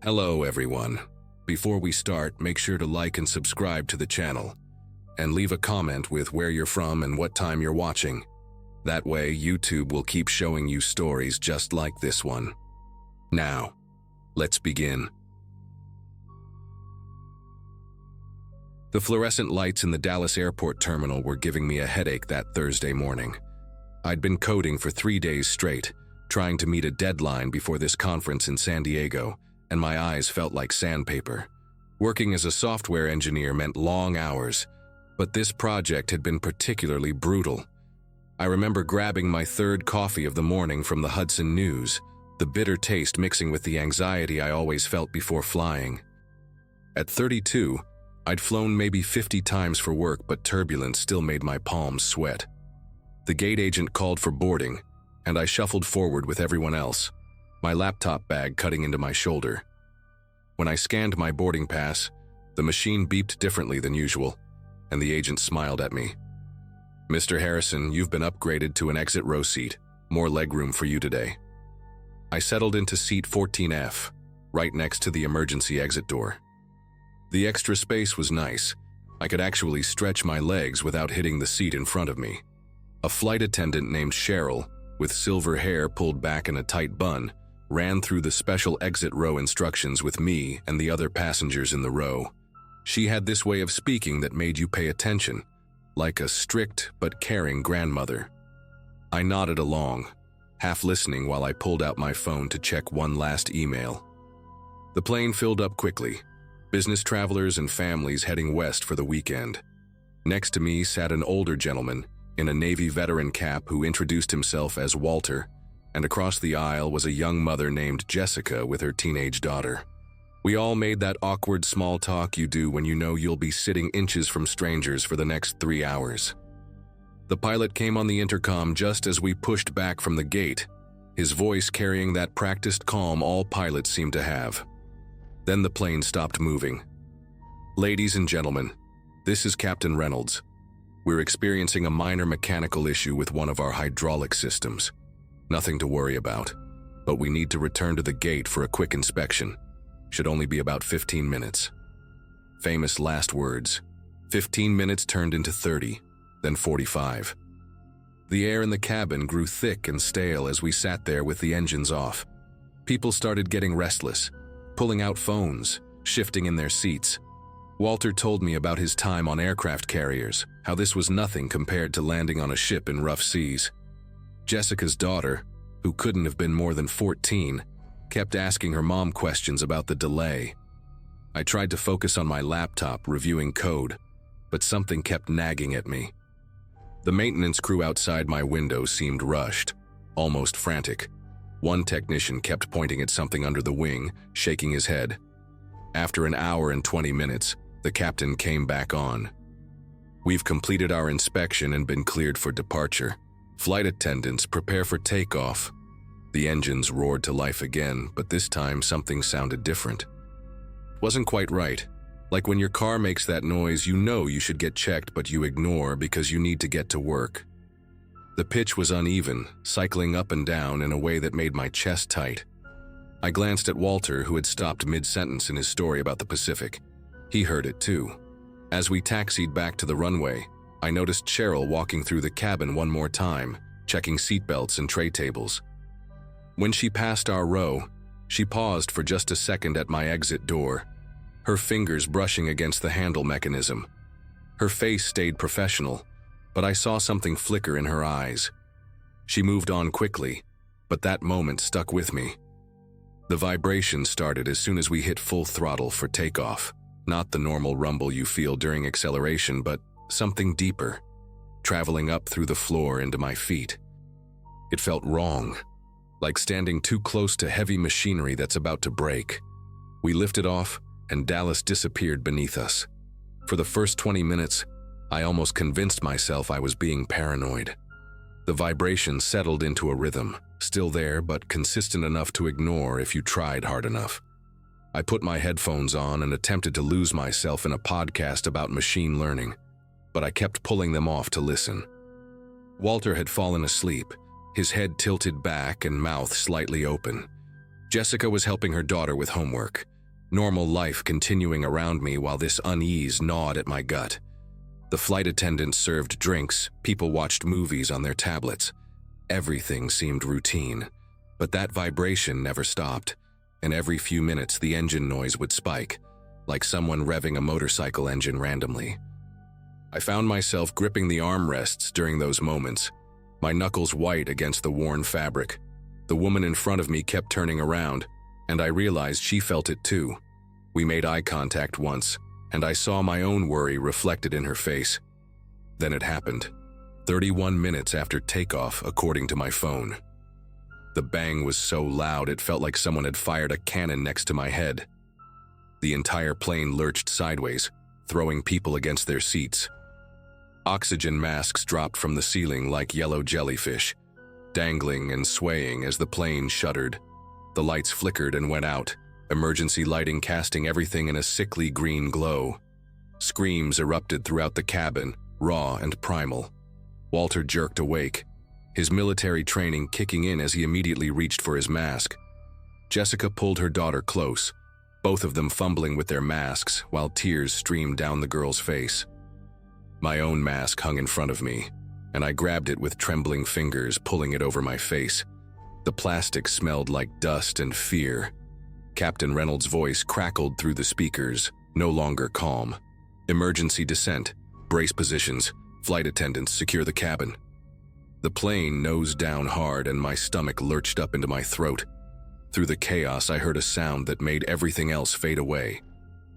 Hello everyone. Before we start, make sure to like and subscribe to the channel, and leave a comment with where you're from and what time you're watching. That way, YouTube will keep showing you stories just like this one. Now, let's begin. The fluorescent lights in the Dallas airport terminal were giving me a headache that Thursday morning. I'd been coding for 3 days straight, trying to meet a deadline before this conference in San Diego, and my eyes felt like sandpaper. Working as a software engineer meant long hours, but this project had been particularly brutal. I remember grabbing my third coffee of the morning from the Hudson News, the bitter taste mixing with the anxiety I always felt before flying. At 32, I'd flown maybe 50 times for work, but turbulence still made my palms sweat. The gate agent called for boarding, and I shuffled forward with everyone else, my laptop bag cutting into my shoulder. When I scanned my boarding pass, the machine beeped differently than usual, and the agent smiled at me. "Mr. Harrison, you've been upgraded to an exit row seat. More legroom for you today." I settled into seat 14F, right next to the emergency exit door. The extra space was nice. I could actually stretch my legs without hitting the seat in front of me. A flight attendant named Cheryl, with silver hair pulled back in a tight bun, ran through the special exit row instructions with me and the other passengers in the row. She had this way of speaking that made you pay attention, like a strict but caring grandmother. I nodded along, half listening while I pulled out my phone to check one last email. The plane filled up quickly, business travelers and families heading west for the weekend. Next to me sat an older gentleman in a Navy veteran cap who introduced himself as Walter, and across the aisle was a young mother named Jessica with her teenage daughter. We all made that awkward small talk you do when you know you'll be sitting inches from strangers for the next 3 hours. The pilot came on the intercom just as we pushed back from the gate, his voice carrying that practiced calm all pilots seem to have. Then the plane stopped moving. "Ladies and gentlemen, this is Captain Reynolds. We're experiencing a minor mechanical issue with one of our hydraulic systems. Nothing to worry about, but we need to return to the gate for a quick inspection. Should only be about 15 minutes. Famous last words. 15 minutes turned into 30, then 45. The air in the cabin grew thick and stale as we sat there with the engines off. People started getting restless, pulling out phones, shifting in their seats. Walter told me about his time on aircraft carriers, how this was nothing compared to landing on a ship in rough seas. Jessica's daughter, who couldn't have been more than 14, kept asking her mom questions about the delay. I tried to focus on my laptop reviewing code, but something kept nagging at me. The maintenance crew outside my window seemed rushed, almost frantic. One technician kept pointing at something under the wing, shaking his head. After an hour and 20 minutes, the captain came back on. "We've completed our inspection and been cleared for departure. Flight attendants, prepare for takeoff." The engines roared to life again, but this time something sounded different. It wasn't quite right. Like when your car makes that noise, you know you should get checked, but you ignore because you need to get to work. The pitch was uneven, cycling up and down in a way that made my chest tight. I glanced at Walter, who had stopped mid-sentence in his story about the Pacific. He heard it too. As we taxied back to the runway, I noticed Cheryl walking through the cabin one more time, checking seatbelts and tray tables. When she passed our row, she paused for just a second at my exit door, her fingers brushing against the handle mechanism. Her face stayed professional, but I saw something flicker in her eyes. She moved on quickly, but that moment stuck with me. The vibration started as soon as we hit full throttle for takeoff. Not the normal rumble you feel during acceleration, but something deeper, traveling up through the floor into my feet. It felt wrong, like standing too close to heavy machinery that's about to break. We lifted off, and Dallas disappeared beneath us. For the first 20 minutes, I almost convinced myself I was being paranoid. The vibration settled into a rhythm, still there but consistent enough to ignore if you tried hard enough. I put my headphones on and attempted to lose myself in a podcast about machine learning, but I kept pulling them off to listen. Walter had fallen asleep, his head tilted back and mouth slightly open. Jessica was helping her daughter with homework, normal life continuing around me while this unease gnawed at my gut. The flight attendants served drinks, people watched movies on their tablets. Everything seemed routine, but that vibration never stopped, and every few minutes the engine noise would spike, like someone revving a motorcycle engine randomly. I found myself gripping the armrests during those moments, my knuckles white against the worn fabric. The woman in front of me kept turning around, and I realized she felt it too. We made eye contact once, and I saw my own worry reflected in her face. Then it happened, 31 minutes after takeoff, according to my phone. The bang was so loud it felt like someone had fired a cannon next to my head. The entire plane lurched sideways, throwing people against their seats. Oxygen masks dropped from the ceiling like yellow jellyfish, dangling and swaying as the plane shuddered. The lights flickered and went out, emergency lighting casting everything in a sickly green glow. Screams erupted throughout the cabin, raw and primal. Walter jerked awake, his military training kicking in as he immediately reached for his mask. Jessica pulled her daughter close, both of them fumbling with their masks while tears streamed down the girl's face. My own mask hung in front of me, and I grabbed it with trembling fingers, pulling it over my face. The plastic smelled like dust and fear. Captain Reynolds' voice crackled through the speakers, no longer calm. Emergency descent, brace positions, flight attendants secure the cabin. The plane nosed down hard and my stomach lurched up into my throat. Through the chaos, I heard a sound that made everything else fade away.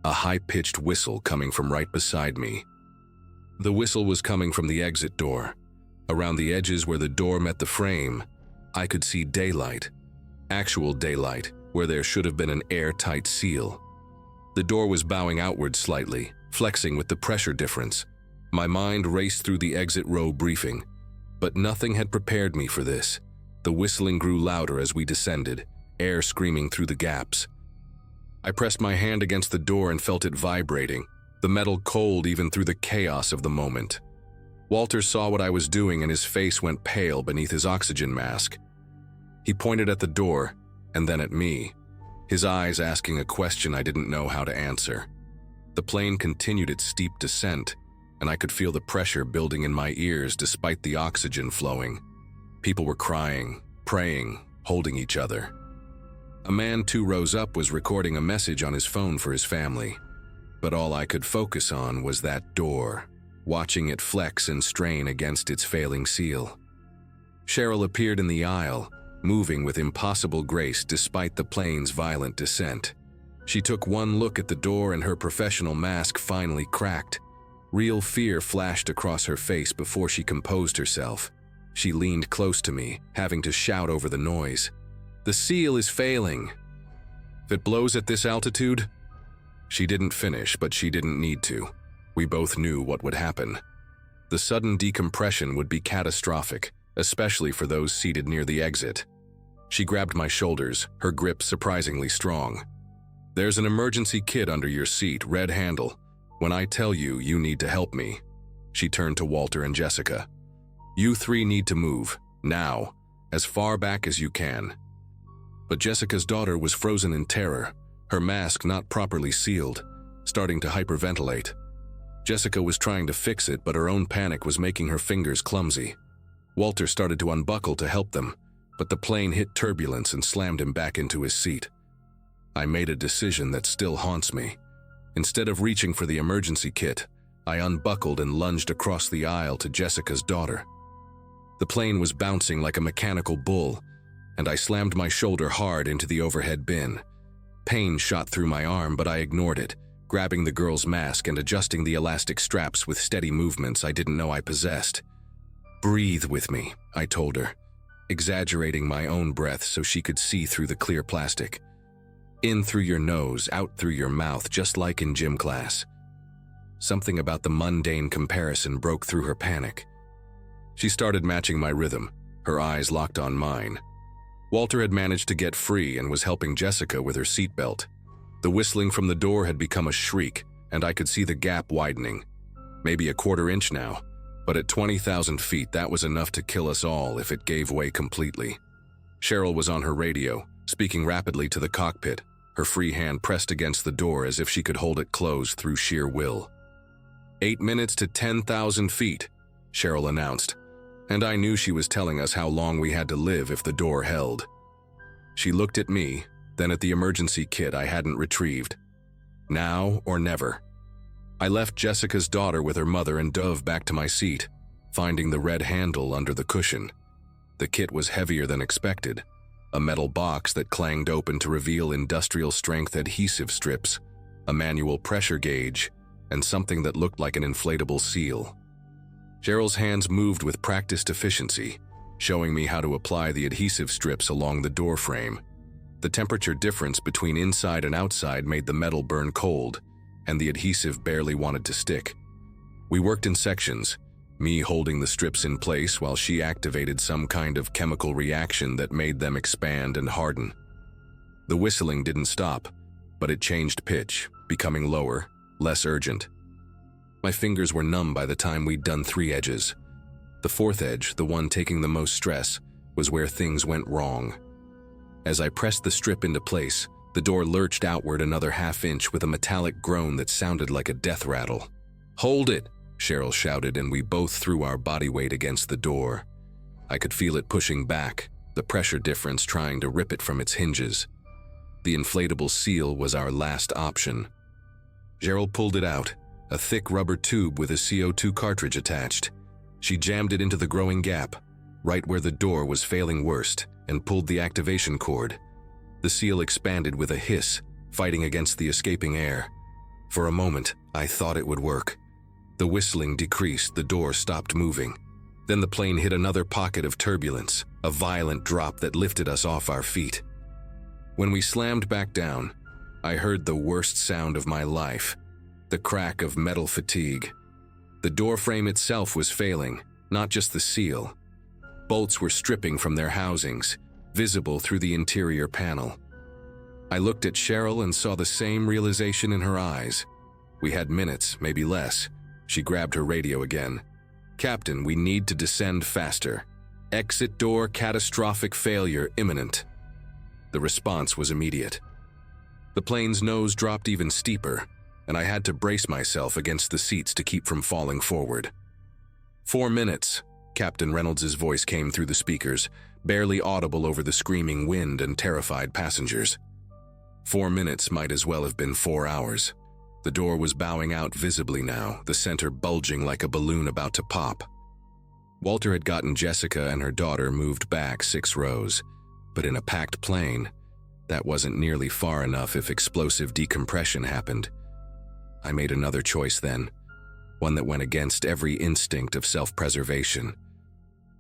A high-pitched whistle coming from right beside me. The whistle was coming from the exit door. Around the edges where the door met the frame, I could see daylight. Actual daylight, where there should have been an airtight seal. The door was bowing outward slightly, flexing with the pressure difference. My mind raced through the exit row briefing, but nothing had prepared me for this. The whistling grew louder as we descended, air screaming through the gaps. I pressed my hand against the door and felt it vibrating, the metal cold even through the chaos of the moment. Walter saw what I was doing and his face went pale beneath his oxygen mask. He pointed at the door, and then at me, his eyes asking a question I didn't know how to answer. The plane continued its steep descent, and I could feel the pressure building in my ears despite the oxygen flowing. People were crying, praying, holding each other. A man 2 rows up was recording a message on his phone for his family, but all I could focus on was that door, watching it flex and strain against its failing seal. Cheryl appeared in the aisle, moving with impossible grace despite the plane's violent descent. She took one look at the door and her professional mask finally cracked. Real fear flashed across her face before she composed herself. She leaned close to me, having to shout over the noise. "The seal is failing. If it blows at this altitude..." She didn't finish, but she didn't need to. We both knew what would happen. The sudden decompression would be catastrophic, especially for those seated near the exit. She grabbed my shoulders, her grip surprisingly strong. "There's an emergency kit under your seat, red handle. When I tell you, you need to help me." She turned to Walter and Jessica. "You 3 need to move, now, as far back as you can." But Jessica's daughter was frozen in terror, her mask not properly sealed, starting to hyperventilate. Jessica was trying to fix it, but her own panic was making her fingers clumsy. Walter started to unbuckle to help them, but the plane hit turbulence and slammed him back into his seat. I made a decision that still haunts me. Instead of reaching for the emergency kit, I unbuckled and lunged across the aisle to Jessica's daughter. The plane was bouncing like a mechanical bull, and I slammed my shoulder hard into the overhead bin. Pain shot through my arm, but I ignored it, grabbing the girl's mask and adjusting the elastic straps with steady movements I didn't know I possessed. "Breathe with me," I told her, exaggerating my own breath so she could see through the clear plastic. "In through your nose, out through your mouth, just like in gym class." Something about the mundane comparison broke through her panic. She started matching my rhythm, her eyes locked on mine. Walter had managed to get free and was helping Jessica with her seatbelt. The whistling from the door had become a shriek, and I could see the gap widening. Maybe a 1/4 inch now, but at 20,000 feet that was enough to kill us all if it gave way completely. Cheryl was on her radio, speaking rapidly to the cockpit, her free hand pressed against the door as if she could hold it closed through sheer will. 8 minutes to 10,000 feet, Cheryl announced, and I knew she was telling us how long we had to live if the door held. She looked at me, then at the emergency kit I hadn't retrieved. Now or never. I left Jessica's daughter with her mother and dove back to my seat, finding the red handle under the cushion. The kit was heavier than expected, a metal box that clanged open to reveal industrial-strength adhesive strips, a manual pressure gauge, and something that looked like an inflatable seal. Cheryl's hands moved with practiced efficiency, showing me how to apply the adhesive strips along the door frame. The temperature difference between inside and outside made the metal burn cold, and the adhesive barely wanted to stick. We worked in sections, me holding the strips in place while she activated some kind of chemical reaction that made them expand and harden. The whistling didn't stop, but it changed pitch, becoming lower, less urgent. My fingers were numb by the time we'd done 3 edges. The 4th edge, the one taking the most stress, was where things went wrong. As I pressed the strip into place, the door lurched outward another half-inch with a metallic groan that sounded like a death rattle. "Hold it!" Cheryl shouted, and we both threw our body weight against the door. I could feel it pushing back, the pressure difference trying to rip it from its hinges. The inflatable seal was our last option. Cheryl pulled it out, a thick rubber tube with a CO2 cartridge attached. She jammed it into the growing gap, right where the door was failing worst, and pulled the activation cord. The seal expanded with a hiss, fighting against the escaping air. For a moment, I thought it would work. The whistling decreased, the door stopped moving. Then the plane hit another pocket of turbulence, a violent drop that lifted us off our feet. When we slammed back down, I heard the worst sound of my life, the crack of metal fatigue. The door frame itself was failing, not just the seal. Bolts were stripping from their housings, visible through the interior panel. I looked at Cheryl and saw the same realization in her eyes. We had minutes, maybe less. She grabbed her radio again. "Captain, we need to descend faster. Exit door catastrophic failure imminent." The response was immediate. The plane's nose dropped even steeper, and I had to brace myself against the seats to keep from falling forward. 4 minutes, Captain Reynolds' voice came through the speakers, barely audible over the screaming wind and terrified passengers. 4 minutes might as well have been 4 hours. The door was bowing out visibly now, the center bulging like a balloon about to pop. Walter had gotten Jessica and her daughter moved back 6 rows, but in a packed plane, that wasn't nearly far enough if explosive decompression happened. I made another choice then, one that went against every instinct of self-preservation.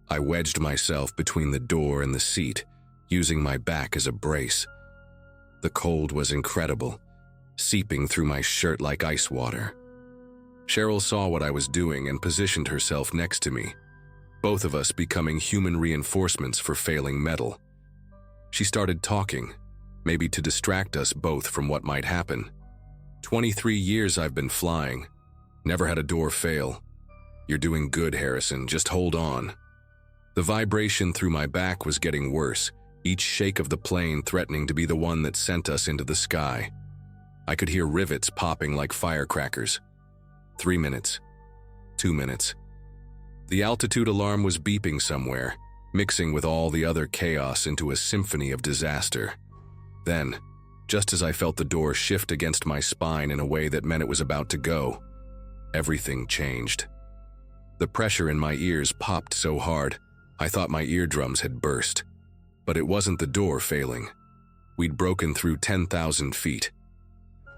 I wedged myself between the door and the seat, using my back as a brace. The cold was incredible, seeping through my shirt like ice water. Cheryl saw what I was doing and positioned herself next to me, both of us becoming human reinforcements for failing metal. She started talking, maybe to distract us both from what might happen. 23 years I've been flying. Never had a door fail. "You're doing good, Harrison. Just hold on." The vibration through my back was getting worse, each shake of the plane threatening to be the one that sent us into the sky. I could hear rivets popping like firecrackers. 3 minutes. 2 minutes. The altitude alarm was beeping somewhere, mixing with all the other chaos into a symphony of disaster. Then, just as I felt the door shift against my spine in a way that meant it was about to go, everything changed. The pressure in my ears popped so hard, I thought my eardrums had burst. But it wasn't the door failing. We'd broken through 10,000 feet.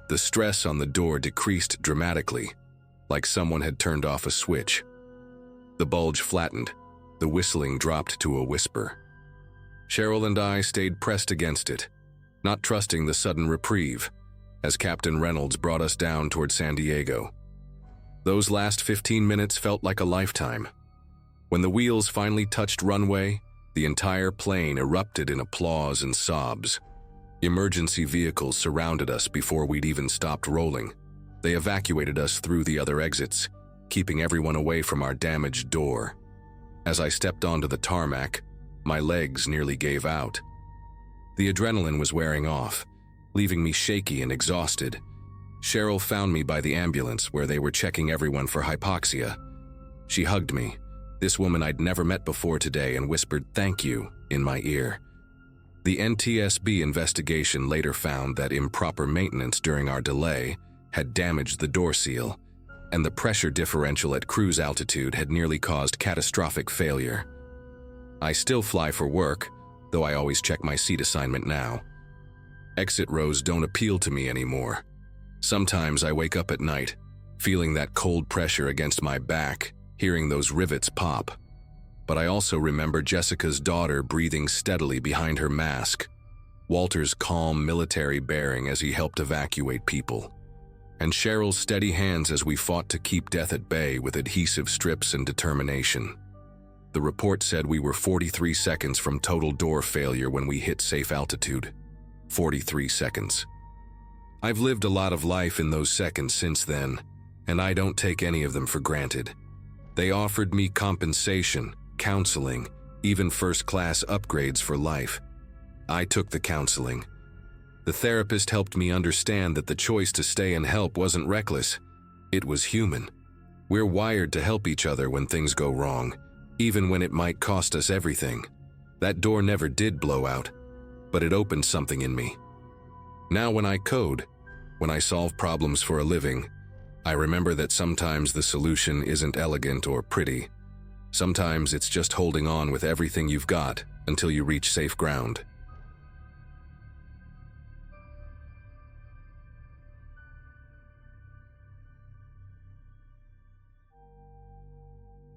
The stress on the door decreased dramatically, like someone had turned off a switch. The bulge flattened, the whistling dropped to a whisper. Cheryl and I stayed pressed against it, not trusting the sudden reprieve, as Captain Reynolds brought us down toward San Diego. Those last 15 minutes felt like a lifetime. When the wheels finally touched runway, the entire plane erupted in applause and sobs. Emergency vehicles surrounded us before we'd even stopped rolling. They evacuated us through the other exits, keeping everyone away from our damaged door. As I stepped onto the tarmac, my legs nearly gave out. The adrenaline was wearing off, leaving me shaky and exhausted. Cheryl found me by the ambulance where they were checking everyone for hypoxia. She hugged me, this woman I'd never met before today, and whispered "thank you" in my ear. The NTSB investigation later found that improper maintenance during our delay had damaged the door seal, and the pressure differential at cruise altitude had nearly caused catastrophic failure. I still fly for work, though I always check my seat assignment now. Exit rows don't appeal to me anymore. Sometimes I wake up at night, feeling that cold pressure against my back, hearing those rivets pop. But I also remember Jessica's daughter breathing steadily behind her mask, Walter's calm military bearing as he helped evacuate people, and Cheryl's steady hands as we fought to keep death at bay with adhesive strips and determination. The report said we were 43 seconds from total door failure when we hit safe altitude. 43 seconds. I've lived a lot of life in those seconds since then, and I don't take any of them for granted. They offered me compensation, counseling, even first-class upgrades for life. I took the counseling. The therapist helped me understand that the choice to stay and help wasn't reckless. It was human. We're wired to help each other when things go wrong, even when it might cost us everything. That door never did blow out, but it opened something in me. Now when I code, when I solve problems for a living, I remember that sometimes the solution isn't elegant or pretty. Sometimes it's just holding on with everything you've got until you reach safe ground.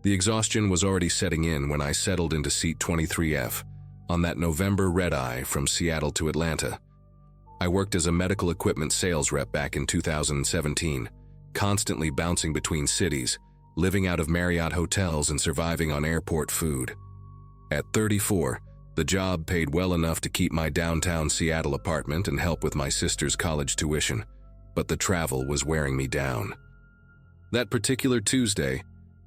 The exhaustion was already setting in when I settled into seat 23F on that November red-eye from Seattle to Atlanta. I worked as a medical equipment sales rep back in 2017, constantly bouncing between cities, living out of Marriott hotels and surviving on airport food. At 34, the job paid well enough to keep my downtown Seattle apartment and help with my sister's college tuition, but the travel was wearing me down. That particular Tuesday,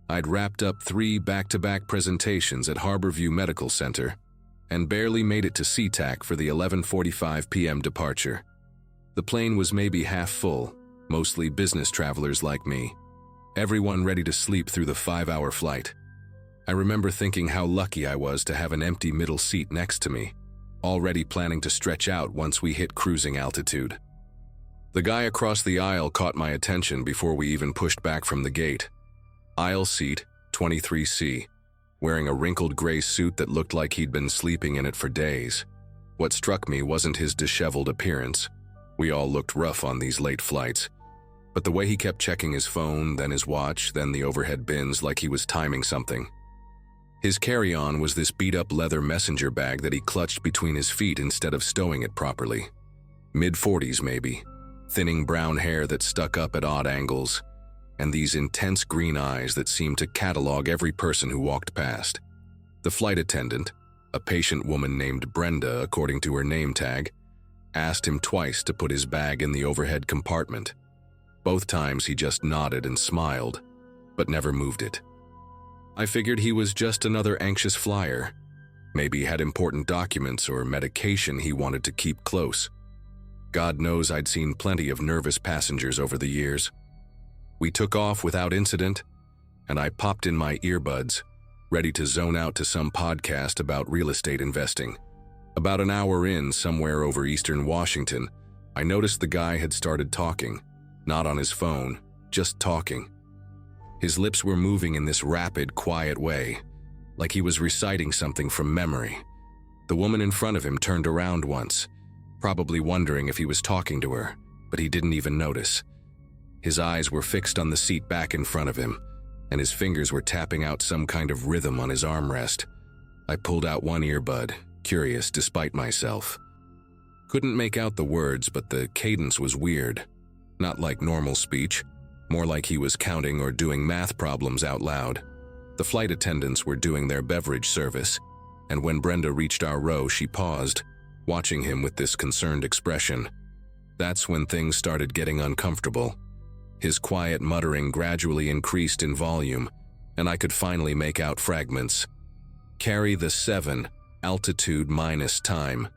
I'd wrapped up 3 back-to-back presentations at Harborview Medical Center and barely made it to SeaTac for the 11:45 p.m. departure. The plane was maybe half full, mostly business travelers like me, everyone ready to sleep through the 5-hour flight. I remember thinking how lucky I was to have an empty middle seat next to me, already planning to stretch out once we hit cruising altitude. The guy across the aisle caught my attention before we even pushed back from the gate. Aisle seat 23C, wearing a wrinkled gray suit that looked like he'd been sleeping in it for days. What struck me wasn't his disheveled appearance. We all looked rough on these late flights. But the way he kept checking his phone, then his watch, then the overhead bins like he was timing something. His carry-on was this beat-up leather messenger bag that he clutched between his feet instead of stowing it properly. Mid-40s maybe, thinning brown hair that stuck up at odd angles, and these intense green eyes that seemed to catalog every person who walked past. The flight attendant, a patient woman named Brenda according to her name tag, asked him twice to put his bag in the overhead compartment. Both times he just nodded and smiled, but never moved it. I figured he was just another anxious flyer. Maybe had important documents or medication he wanted to keep close. God knows I'd seen plenty of nervous passengers over the years. We took off without incident, and I popped in my earbuds, ready to zone out to some podcast about real estate investing. About an hour in, somewhere over eastern Washington, I noticed the guy had started talking, not on his phone, just talking. His lips were moving in this rapid, quiet way, like he was reciting something from memory. The woman in front of him turned around once, probably wondering if he was talking to her, but he didn't even notice. His eyes were fixed on the seat back in front of him, and his fingers were tapping out some kind of rhythm on his armrest. I pulled out one earbud, curious despite myself. Couldn't make out the words, but the cadence was weird. Not like normal speech, more like he was counting or doing math problems out loud. The flight attendants were doing their beverage service, and when Brenda reached our row, she paused, watching him with this concerned expression. That's when things started getting uncomfortable. His quiet muttering gradually increased in volume, and I could finally make out fragments. Carry the 7, altitude minus time.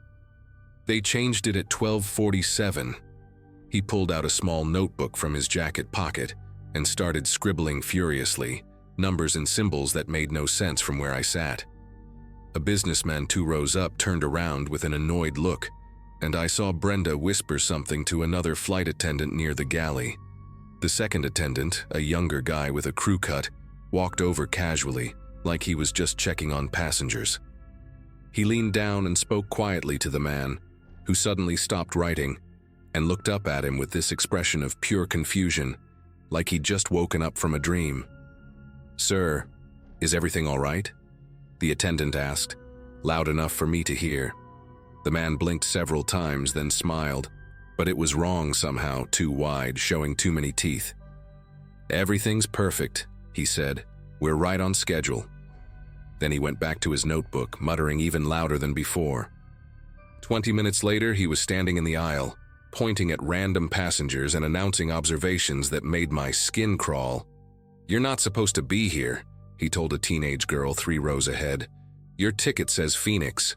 They changed it at 12:47. He pulled out a small notebook from his jacket pocket and started scribbling furiously, numbers and symbols that made no sense from where I sat. A businessman 2 rows up turned around with an annoyed look, and I saw Brenda whisper something to another flight attendant near the galley. The second attendant, a younger guy with a crew cut, walked over casually, like he was just checking on passengers. He leaned down and spoke quietly to the man, who suddenly stopped writing and looked up at him with this expression of pure confusion, like he'd just woken up from a dream. "Sir, is everything all right?" the attendant asked, loud enough for me to hear. The man blinked several times, then smiled, but it was wrong somehow, too wide, showing too many teeth. "Everything's perfect," he said. "We're right on schedule." Then he went back to his notebook, muttering even louder than before. 20 minutes later, he was standing in the aisle, pointing at random passengers and announcing observations that made my skin crawl. "You're not supposed to be here," he told a teenage girl 3 rows ahead. "Your ticket says Phoenix."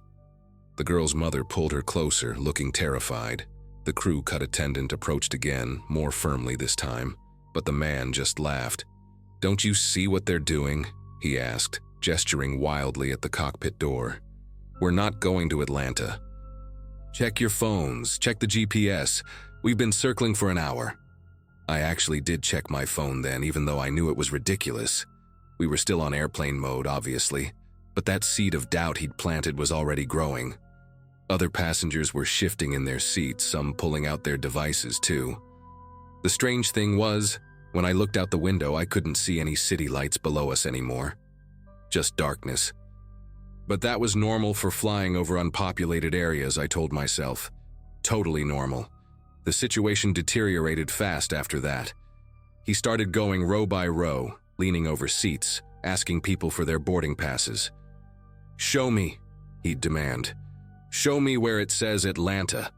The girl's mother pulled her closer, looking terrified. The crew cut attendant approached again, more firmly this time, but the man just laughed. "Don't you see what they're doing?" he asked, gesturing wildly at the cockpit door. "We're not going to Atlanta. Check your phones, check the GPS. We've been circling for an hour." I actually did check my phone then, even though I knew it was ridiculous. We were still on airplane mode, obviously, but that seed of doubt he'd planted was already growing. Other passengers were shifting in their seats, some pulling out their devices too. The strange thing was, when I looked out the window, I couldn't see any city lights below us anymore. Just darkness. But that was normal for flying over unpopulated areas, I told myself. Totally normal. The situation deteriorated fast after that. He started going row by row, leaning over seats, asking people for their boarding passes. "Show me," he'd demand. "Show me where it says Atlanta."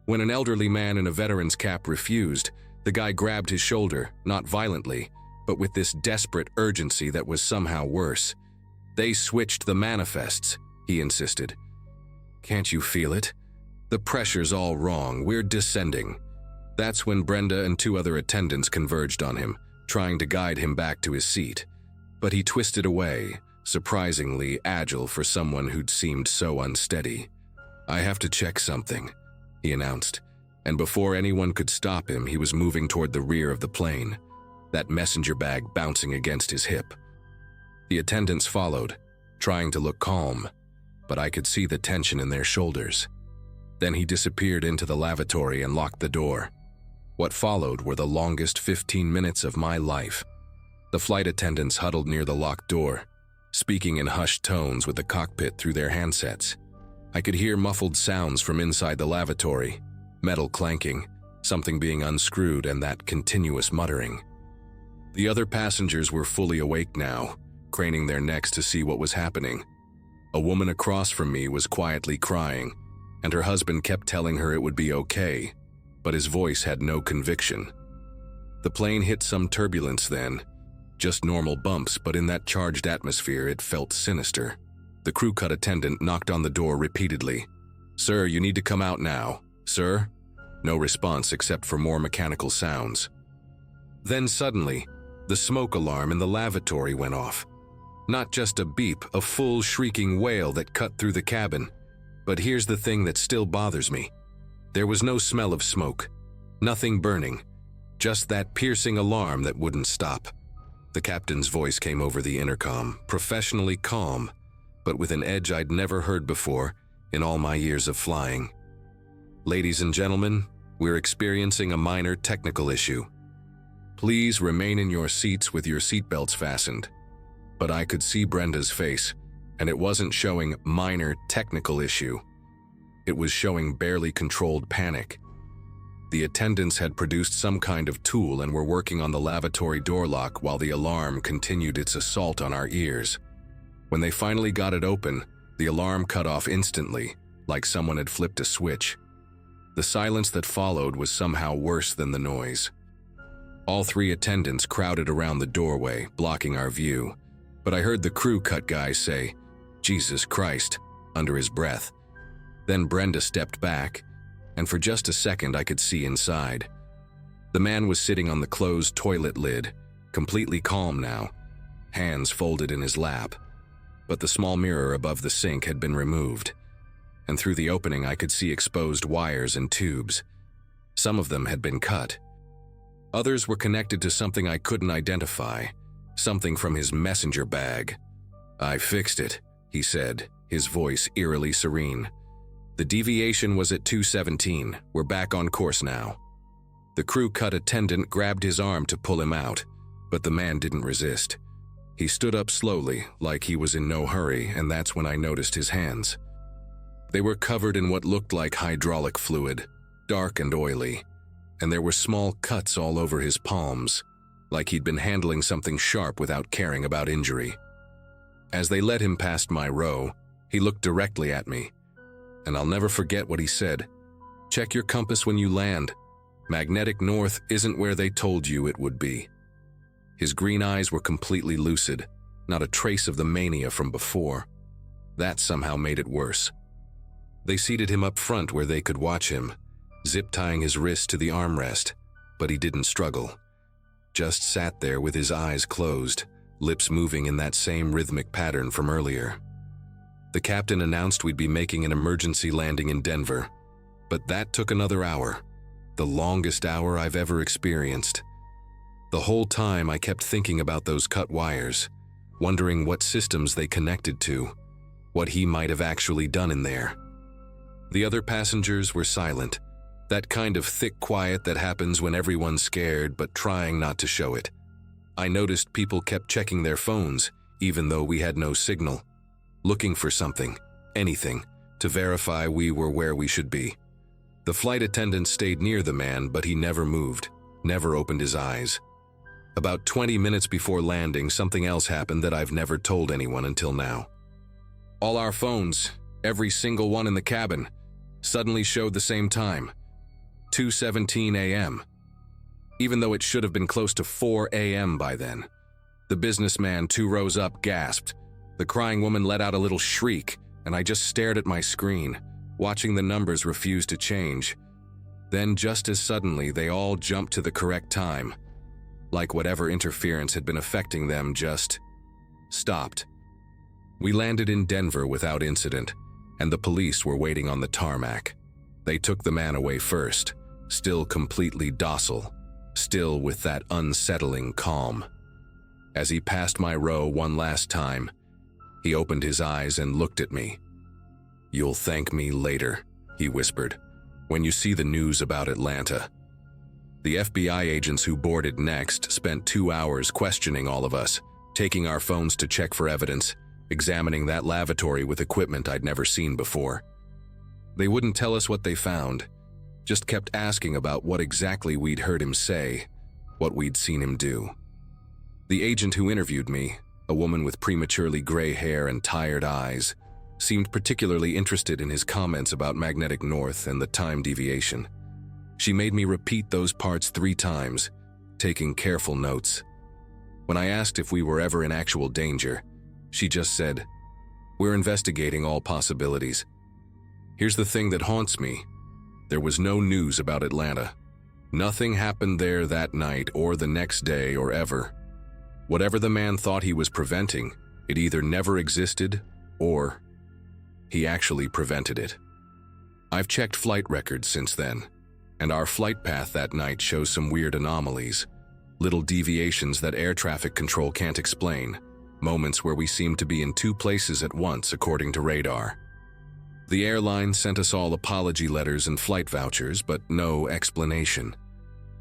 When an elderly man in a veteran's cap refused, the guy grabbed his shoulder, not violently, but with this desperate urgency that was somehow worse. "They switched the manifests," he insisted. "Can't you feel it? The pressure's all wrong. We're descending." That's when Brenda and 2 other attendants converged on him, trying to guide him back to his seat. But he twisted away, surprisingly agile for someone who'd seemed so unsteady. "I have to check something," he announced, and before anyone could stop him, he was moving toward the rear of the plane, that messenger bag bouncing against his hip. The attendants followed, trying to look calm, but I could see the tension in their shoulders. Then he disappeared into the lavatory and locked the door. What followed were the longest 15 minutes of my life. The flight attendants huddled near the locked door, speaking in hushed tones with the cockpit through their handsets. I could hear muffled sounds from inside the lavatory, metal clanking, something being unscrewed, and that continuous muttering. The other passengers were fully awake now, craning their necks to see what was happening. A woman across from me was quietly crying, and her husband kept telling her it would be okay, but his voice had no conviction. The plane hit some turbulence then, just normal bumps, but in that charged atmosphere it felt sinister. The crew cut attendant knocked on the door repeatedly. "Sir, you need to come out now. Sir?" No response except for more mechanical sounds. Then suddenly, the smoke alarm in the lavatory went off. Not just a beep, a full shrieking wail that cut through the cabin. But here's the thing that still bothers me. There was no smell of smoke, nothing burning, just that piercing alarm that wouldn't stop. The captain's voice came over the intercom, professionally calm, but with an edge I'd never heard before in all my years of flying. "Ladies and gentlemen, we're experiencing a minor technical issue. Please remain in your seats with your seatbelts fastened." But I could see Brenda's face, and it wasn't showing minor technical issue. It was showing barely controlled panic. The attendants had produced some kind of tool and were working on the lavatory door lock while the alarm continued its assault on our ears. When they finally got it open, the alarm cut off instantly, like someone had flipped a switch. The silence that followed was somehow worse than the noise. All 3 attendants crowded around the doorway, blocking our view, but I heard the crew cut guy say, "Jesus Christ," under his breath. Then Brenda stepped back, and for just a second I could see inside. The man was sitting on the closed toilet lid, completely calm now, hands folded in his lap. But the small mirror above the sink had been removed, and through the opening I could see exposed wires and tubes. Some of them had been cut. Others were connected to something I couldn't identify, something from his messenger bag. "I fixed it," he said, his voice eerily serene. "The deviation was at 217. We're back on course now." The crew cut attendant grabbed his arm to pull him out, but the man didn't resist. He stood up slowly, like he was in no hurry, and that's when I noticed his hands. They were covered in what looked like hydraulic fluid, dark and oily, and there were small cuts all over his palms, like he'd been handling something sharp without caring about injury. As they led him past my row, he looked directly at me, and I'll never forget what he said. "Check your compass when you land. Magnetic north isn't where they told you it would be." His green eyes were completely lucid, not a trace of the mania from before. That somehow made it worse. They seated him up front where they could watch him, zip-tying his wrist to the armrest, but he didn't struggle. Just sat there with his eyes closed, lips moving in that same rhythmic pattern from earlier. The captain announced we'd be making an emergency landing in Denver, but that took another hour, the longest hour I've ever experienced. The whole time I kept thinking about those cut wires, wondering what systems they connected to, what he might have actually done in there. The other passengers were silent, that kind of thick quiet that happens when everyone's scared but trying not to show it. I noticed people kept checking their phones, even though we had no signal, looking for something, anything, to verify we were where we should be. The flight attendant stayed near the man, but he never moved, never opened his eyes. About 20 minutes before landing, something else happened that I've never told anyone until now. All our phones, every single one in the cabin, suddenly showed the same time, 2:17 a.m., even though it should have been close to 4 a.m. by then. The businessman 2 rows up gasped. The crying woman let out a little shriek, and I just stared at my screen, watching the numbers refuse to change. Then, just as suddenly, they all jumped to the correct time, like whatever interference had been affecting them just stopped. We landed in Denver without incident, and the police were waiting on the tarmac. They took the man away first, still completely docile, still with that unsettling calm. As he passed my row one last time, he opened his eyes and looked at me. "You'll thank me later," he whispered, "when you see the news about Atlanta." The FBI agents who boarded next spent 2 hours questioning all of us, taking our phones to check for evidence, examining that lavatory with equipment I'd never seen before. They wouldn't tell us what they found, just kept asking about what exactly we'd heard him say, what we'd seen him do. The agent who interviewed me, a woman with prematurely gray hair and tired eyes, seemed particularly interested in his comments about magnetic north and the time deviation. She made me repeat those parts 3 times, taking careful notes. When I asked if we were ever in actual danger, she just said, "We're investigating all possibilities." Here's the thing that haunts me. There was no news about Atlanta. Nothing happened there that night or the next day or ever. Whatever the man thought he was preventing, it either never existed or he actually prevented it. I've checked flight records since then, and our flight path that night shows some weird anomalies, little deviations that air traffic control can't explain, moments where we seem to be in 2 places at once according to radar. The airline sent us all apology letters and flight vouchers, but no explanation.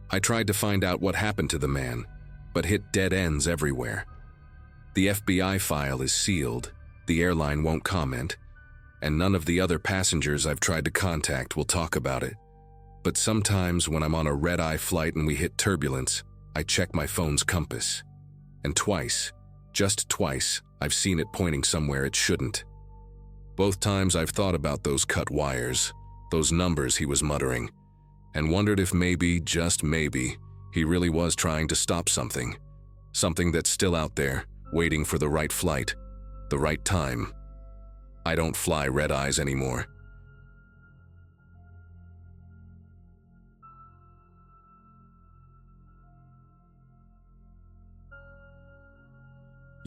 I tried to find out what happened to the man, but hit dead ends everywhere. The FBI file is sealed, the airline won't comment, and none of the other passengers I've tried to contact will talk about it. But sometimes when I'm on a red-eye flight and we hit turbulence, I check my phone's compass. And twice, just twice, I've seen it pointing somewhere it shouldn't. Both times I've thought about those cut wires, those numbers he was muttering, and wondered if maybe, just maybe, he really was trying to stop something. Something that's still out there, waiting for the right flight, the right time. I don't fly red-eyes anymore.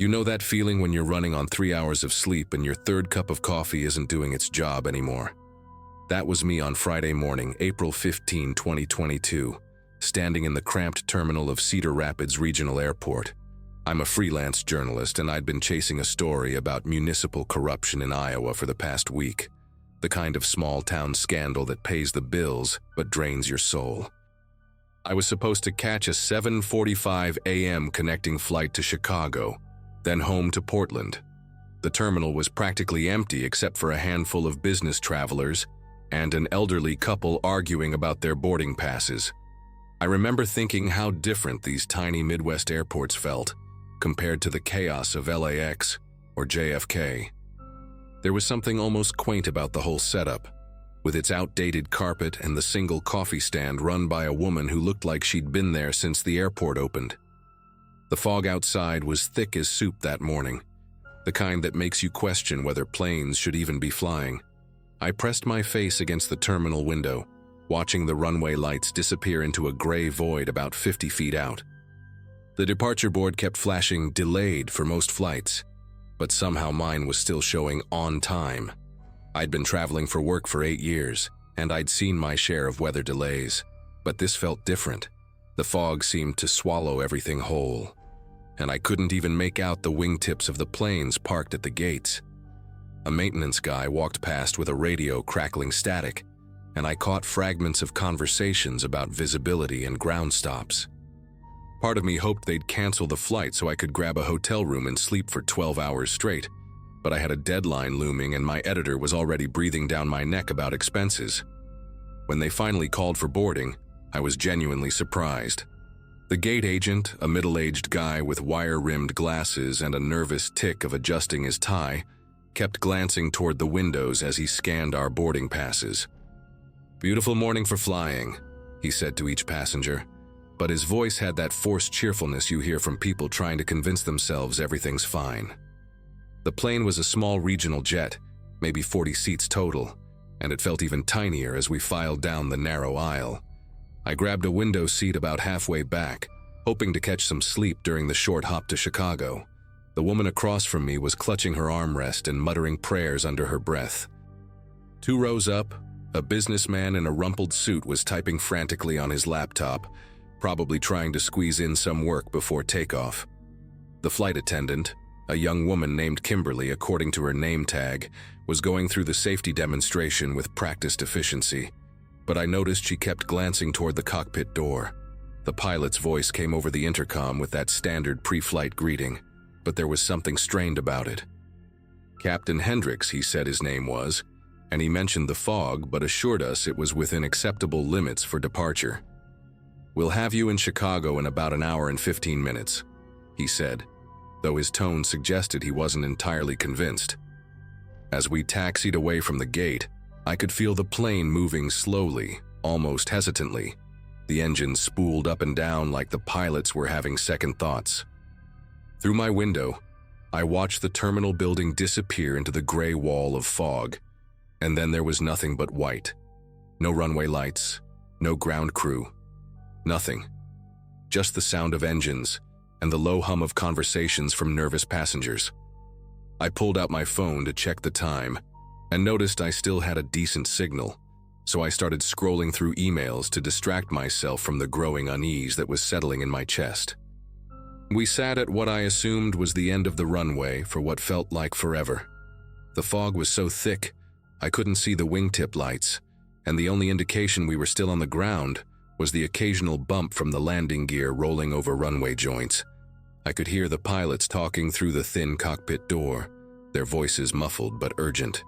You know that feeling when you're running on 3 hours of sleep and your third cup of coffee isn't doing its job anymore? That was me on Friday morning, April 15, 2022, standing in the cramped terminal of Cedar Rapids Regional Airport. I'm a freelance journalist and I'd been chasing a story about municipal corruption in Iowa for the past week. The kind of small-town scandal that pays the bills but drains your soul. I was supposed to catch a 7:45 a.m. connecting flight to Chicago, then home to Portland. The terminal was practically empty except for a handful of business travelers and an elderly couple arguing about their boarding passes. I remember thinking how different these tiny Midwest airports felt compared to the chaos of LAX or JFK. There was something almost quaint about the whole setup, with its outdated carpet and the single coffee stand run by a woman who looked like she'd been there since the airport opened. The fog outside was thick as soup that morning, the kind that makes you question whether planes should even be flying. I pressed my face against the terminal window, watching the runway lights disappear into a gray void about 50 feet out. The departure board kept flashing delayed for most flights, but somehow mine was still showing on time. I'd been traveling for work for 8 years, and I'd seen my share of weather delays, but this felt different. The fog seemed to swallow everything whole, and I couldn't even make out the wingtips of the planes parked at the gates. A maintenance guy walked past with a radio crackling static, and I caught fragments of conversations about visibility and ground stops. Part of me hoped they'd cancel the flight so I could grab a hotel room and sleep for 12 hours straight, but I had a deadline looming and my editor was already breathing down my neck about expenses. When they finally called for boarding, I was genuinely surprised. The gate agent, a middle-aged guy with wire-rimmed glasses and a nervous tick of adjusting his tie, kept glancing toward the windows as he scanned our boarding passes. "Beautiful morning for flying," he said to each passenger, but his voice had that forced cheerfulness you hear from people trying to convince themselves everything's fine. The plane was a small regional jet, maybe 40 seats total, and it felt even tinier as we filed down the narrow aisle. I grabbed a window seat about halfway back, hoping to catch some sleep during the short hop to Chicago. The woman across from me was clutching her armrest and muttering prayers under her breath. 2 rows up, a businessman in a rumpled suit was typing frantically on his laptop, probably trying to squeeze in some work before takeoff. The flight attendant, a young woman named Kimberly according to her name tag, was going through the safety demonstration with practiced efficiency, but I noticed she kept glancing toward the cockpit door. The pilot's voice came over the intercom with that standard pre-flight greeting, but there was something strained about it. Captain Hendricks, he said his name was, and he mentioned the fog but assured us it was within acceptable limits for departure. "We'll have you in Chicago in about an hour and 15 minutes, he said, though his tone suggested he wasn't entirely convinced. As we taxied away from the gate, I could feel the plane moving slowly, almost hesitantly. The engines spooled up and down like the pilots were having second thoughts. Through my window, I watched the terminal building disappear into the gray wall of fog, and then there was nothing but white. No runway lights, no ground crew, nothing. Just the sound of engines and the low hum of conversations from nervous passengers. I pulled out my phone to check the time and noticed I still had a decent signal, so I started scrolling through emails to distract myself from the growing unease that was settling in my chest. We sat at what I assumed was the end of the runway for what felt like forever. The fog was so thick, I couldn't see the wingtip lights, and the only indication we were still on the ground was the occasional bump from the landing gear rolling over runway joints. I could hear the pilots talking through the thin cockpit door, their voices muffled but urgent.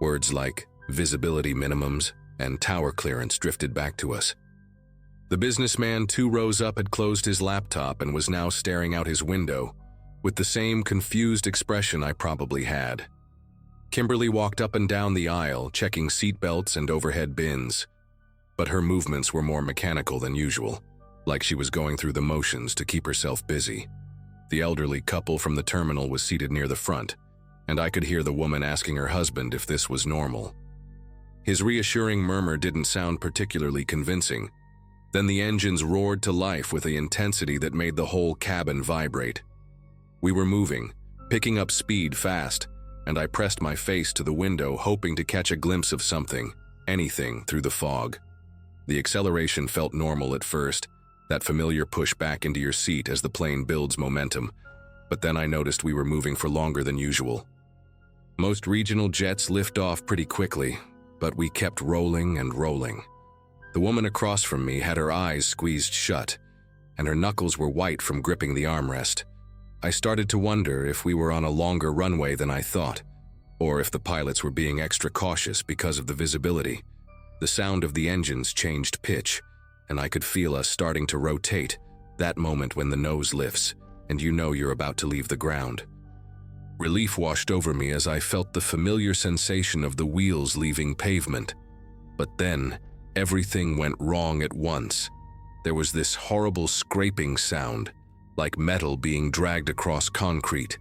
Words like visibility minimums and tower clearance drifted back to us. The businessman 2 rows up had closed his laptop and was now staring out his window, with the same confused expression I probably had. Kimberly walked up and down the aisle, checking seatbelts and overhead bins, but her movements were more mechanical than usual, like she was going through the motions to keep herself busy. The elderly couple from the terminal was seated near the front, and I could hear the woman asking her husband if this was normal. His reassuring murmur didn't sound particularly convincing. Then the engines roared to life with the intensity that made the whole cabin vibrate. We were moving, picking up speed fast, and I pressed my face to the window, hoping to catch a glimpse of something, anything, through the fog. The acceleration felt normal at first, that familiar push back into your seat as the plane builds momentum, but then I noticed we were moving for longer than usual. Most regional jets lift off pretty quickly, but we kept rolling and rolling. The woman across from me had her eyes squeezed shut, and her knuckles were white from gripping the armrest. I started to wonder if we were on a longer runway than I thought, or if the pilots were being extra cautious because of the visibility. The sound of the engines changed pitch, and I could feel us starting to rotate, that moment when the nose lifts, and you know you're about to leave the ground. Relief washed over me as I felt the familiar sensation of the wheels leaving pavement. But then, everything went wrong at once. There was this horrible scraping sound, like metal being dragged across concrete,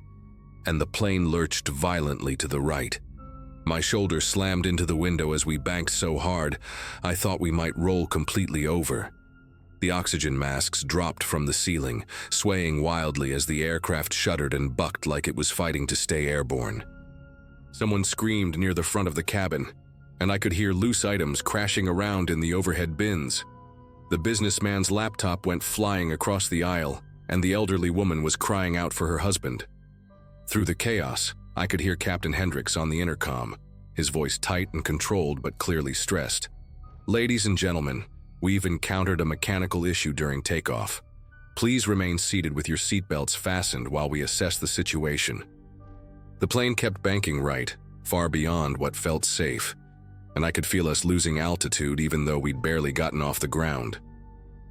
and the plane lurched violently to the right. My shoulder slammed into the window as we banked so hard, I thought we might roll completely over. The oxygen masks dropped from the ceiling, swaying wildly as the aircraft shuddered and bucked like it was fighting to stay airborne. Someone screamed near the front of the cabin, and I could hear loose items crashing around in the overhead bins. The businessman's laptop went flying across the aisle, and the elderly woman was crying out for her husband. Through the chaos, I could hear Captain Hendricks on the intercom, his voice tight and controlled but clearly stressed. "Ladies and gentlemen, we've encountered a mechanical issue during takeoff. Please remain seated with your seatbelts fastened while we assess the situation." The plane kept banking right, far beyond what felt safe, and I could feel us losing altitude even though we'd barely gotten off the ground.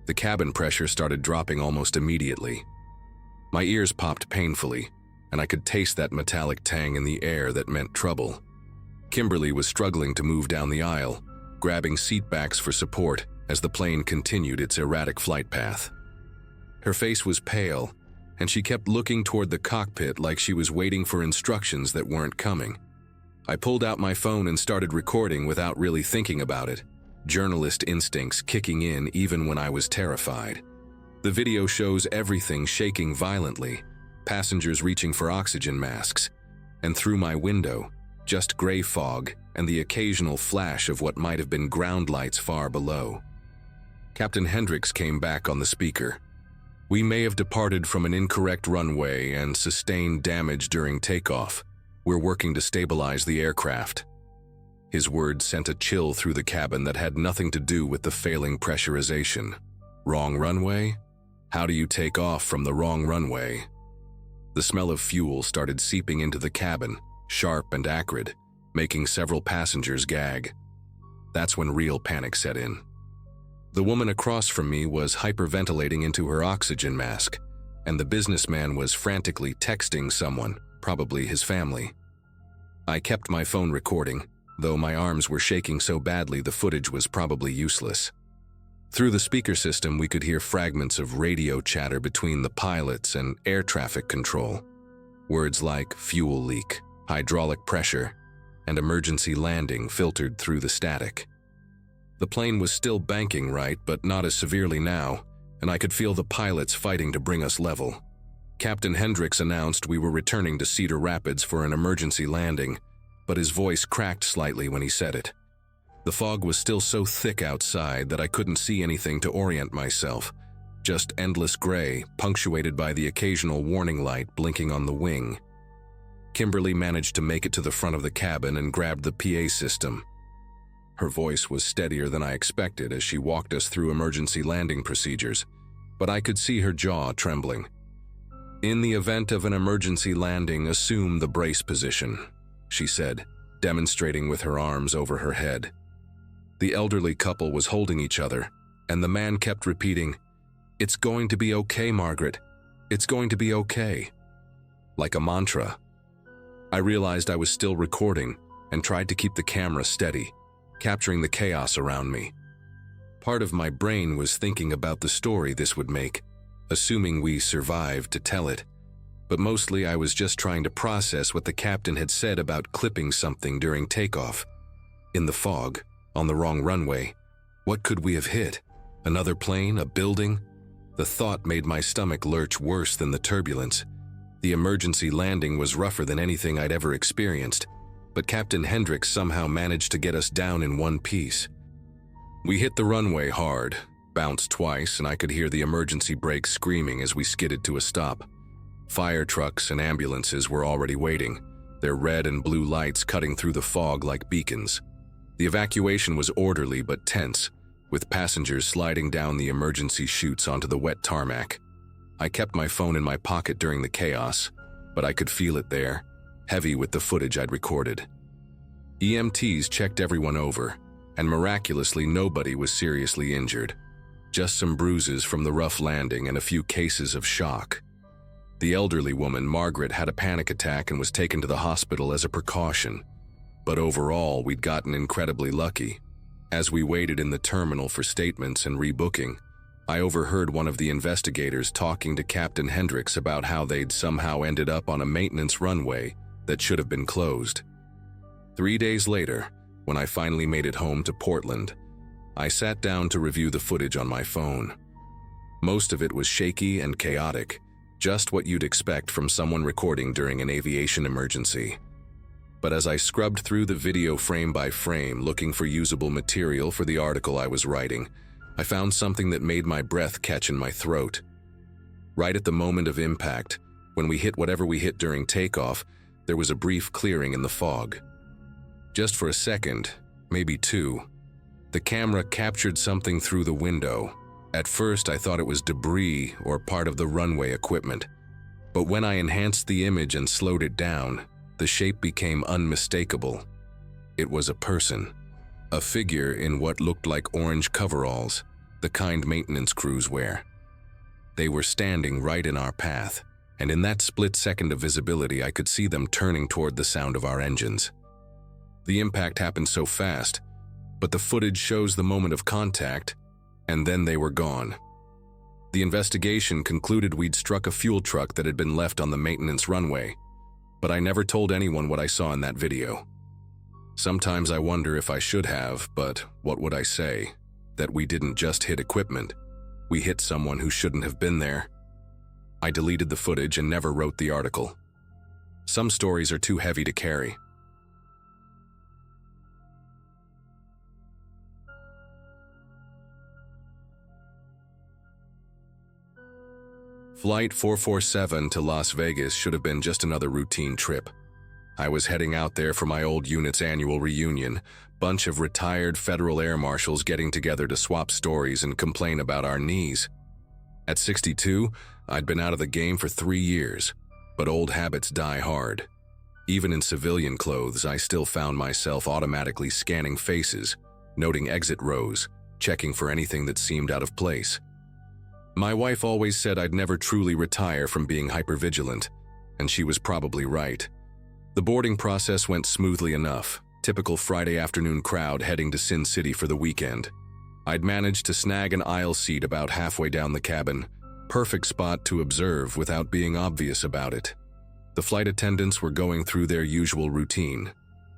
The cabin pressure started dropping almost immediately. My ears popped painfully, and I could taste that metallic tang in the air that meant trouble. Kimberly was struggling to move down the aisle, grabbing seatbacks for support as the plane continued its erratic flight path. Her face was pale, and she kept looking toward the cockpit like she was waiting for instructions that weren't coming. I pulled out my phone and started recording without really thinking about it, journalist instincts kicking in even when I was terrified. The video shows everything shaking violently, passengers reaching for oxygen masks, and through my window, just gray fog and the occasional flash of what might have been ground lights far below. Captain Hendricks came back on the speaker. "We may have departed from an incorrect runway and sustained damage during takeoff. We're working to stabilize the aircraft." His words sent a chill through the cabin that had nothing to do with the failing pressurization. Wrong runway? How do you take off from the wrong runway? The smell of fuel started seeping into the cabin, sharp and acrid, making several passengers gag. That's when real panic set in. The woman across from me was hyperventilating into her oxygen mask, and the businessman was frantically texting someone, probably his family. I kept my phone recording, though my arms were shaking so badly the footage was probably useless. Through the speaker system, we could hear fragments of radio chatter between the pilots and air traffic control. Words like fuel leak, hydraulic pressure, and emergency landing filtered through the static. The plane was still banking right, but not as severely now, and I could feel the pilots fighting to bring us level. Captain Hendricks announced we were returning to Cedar Rapids for an emergency landing, but his voice cracked slightly when he said it. The fog was still so thick outside that I couldn't see anything to orient myself, just endless gray, punctuated by the occasional warning light blinking on the wing. Kimberly managed to make it to the front of the cabin and grabbed the PA system. Her voice was steadier than I expected as she walked us through emergency landing procedures, but I could see her jaw trembling. "In the event of an emergency landing, assume the brace position," she said, demonstrating with her arms over her head. The elderly couple was holding each other, and the man kept repeating, "It's going to be okay, Margaret. It's going to be okay," like a mantra. I realized I was still recording and tried to keep the camera steady, capturing the chaos around me. Part of my brain was thinking about the story this would make, assuming we survived to tell it, but mostly I was just trying to process what the captain had said about clipping something during takeoff. In the fog, on the wrong runway, what could we have hit? Another plane? A building? The thought made my stomach lurch worse than the turbulence. The emergency landing was rougher than anything I'd ever experienced, but Captain Hendricks somehow managed to get us down in one piece. We hit the runway hard, bounced twice, and I could hear the emergency brakes screaming as we skidded to a stop. Fire trucks and ambulances were already waiting, their red and blue lights cutting through the fog like beacons. The evacuation was orderly but tense, with passengers sliding down the emergency chutes onto the wet tarmac. I kept my phone in my pocket during the chaos, but I could feel it there, heavy with the footage I'd recorded. EMTs checked everyone over, and miraculously nobody was seriously injured. Just some bruises from the rough landing and a few cases of shock. The elderly woman, Margaret, had a panic attack and was taken to the hospital as a precaution. But overall, we'd gotten incredibly lucky. As we waited in the terminal for statements and rebooking, I overheard one of the investigators talking to Captain Hendricks about how they'd somehow ended up on a maintenance runway that should have been closed. 3 days later, when I finally made it home to Portland, I sat down to review the footage on my phone. Most of it was shaky and chaotic, just what you'd expect from someone recording during an aviation emergency. But as I scrubbed through the video frame by frame looking for usable material for the article I was writing, I found something that made my breath catch in my throat. Right at the moment of impact, when we hit whatever we hit during takeoff, there was a brief clearing in the fog. Just for a second, maybe two, the camera captured something through the window. At first, I thought it was debris or part of the runway equipment. But when I enhanced the image and slowed it down, the shape became unmistakable. It was a person. A figure in what looked like orange coveralls, the kind maintenance crews wear. They were standing right in our path, and in that split second of visibility I could see them turning toward the sound of our engines. The impact happened so fast, but the footage shows the moment of contact, and then they were gone. The investigation concluded we'd struck a fuel truck that had been left on the maintenance runway, but I never told anyone what I saw in that video. Sometimes I wonder if I should have, but what would I say? That we didn't just hit equipment. We hit someone who shouldn't have been there. I deleted the footage and never wrote the article. Some stories are too heavy to carry. Flight 447 to Las Vegas should have been just another routine trip. I was heading out there for my old unit's annual reunion, bunch of retired federal air marshals getting together to swap stories and complain about our knees. At 62, I'd been out of the game for 3 years, but old habits die hard. Even in civilian clothes, I still found myself automatically scanning faces, noting exit rows, checking for anything that seemed out of place. My wife always said I'd never truly retire from being hypervigilant, and she was probably right. The boarding process went smoothly enough, typical Friday afternoon crowd heading to Sin City for the weekend. I'd managed to snag an aisle seat about halfway down the cabin, perfect spot to observe without being obvious about it. The flight attendants were going through their usual routine,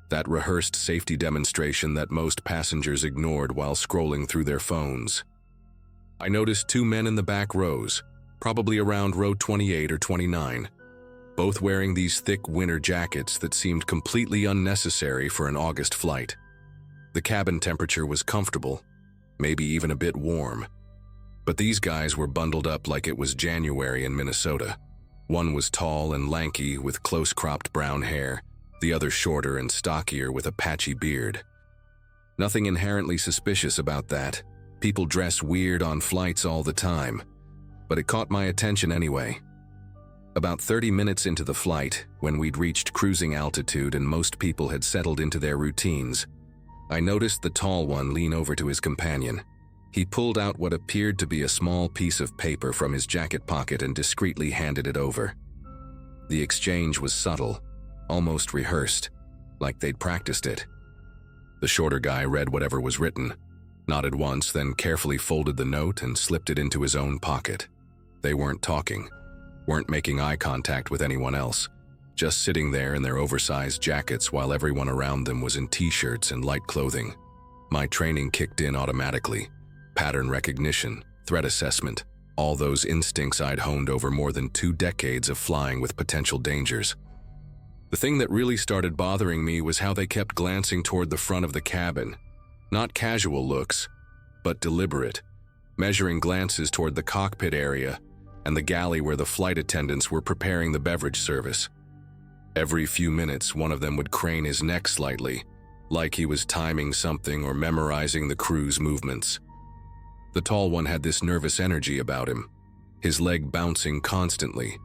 that rehearsed safety demonstration that most passengers ignored while scrolling through their phones. I noticed 2 men in the back rows, probably around row 28 or 29, both wearing these thick winter jackets that seemed completely unnecessary for an August flight. The cabin temperature was comfortable, maybe even a bit warm. But these guys were bundled up like it was January in Minnesota. One was tall and lanky with close-cropped brown hair, the other shorter and stockier with a patchy beard. Nothing inherently suspicious about that. People dress weird on flights all the time, but it caught my attention anyway. About 30 minutes into the flight, when we'd reached cruising altitude and most people had settled into their routines, I noticed the tall one lean over to his companion. He pulled out what appeared to be a small piece of paper from his jacket pocket and discreetly handed it over. The exchange was subtle, almost rehearsed, like they'd practiced it. The shorter guy read whatever was written, nodded once, then carefully folded the note and slipped it into his own pocket. They weren't talking, weren't making eye contact with anyone else, just sitting there in their oversized jackets while everyone around them was in t-shirts and light clothing. My training kicked in automatically. Pattern recognition, threat assessment, all those instincts I'd honed over more than 2 decades of flying with potential dangers. The thing that really started bothering me was how they kept glancing toward the front of the cabin. Not casual looks, but deliberate, measuring glances toward the cockpit area and the galley where the flight attendants were preparing the beverage service. Every few minutes, one of them would crane his neck slightly, like he was timing something or memorizing the crew's movements. The tall one had this nervous energy about him, his leg bouncing constantly,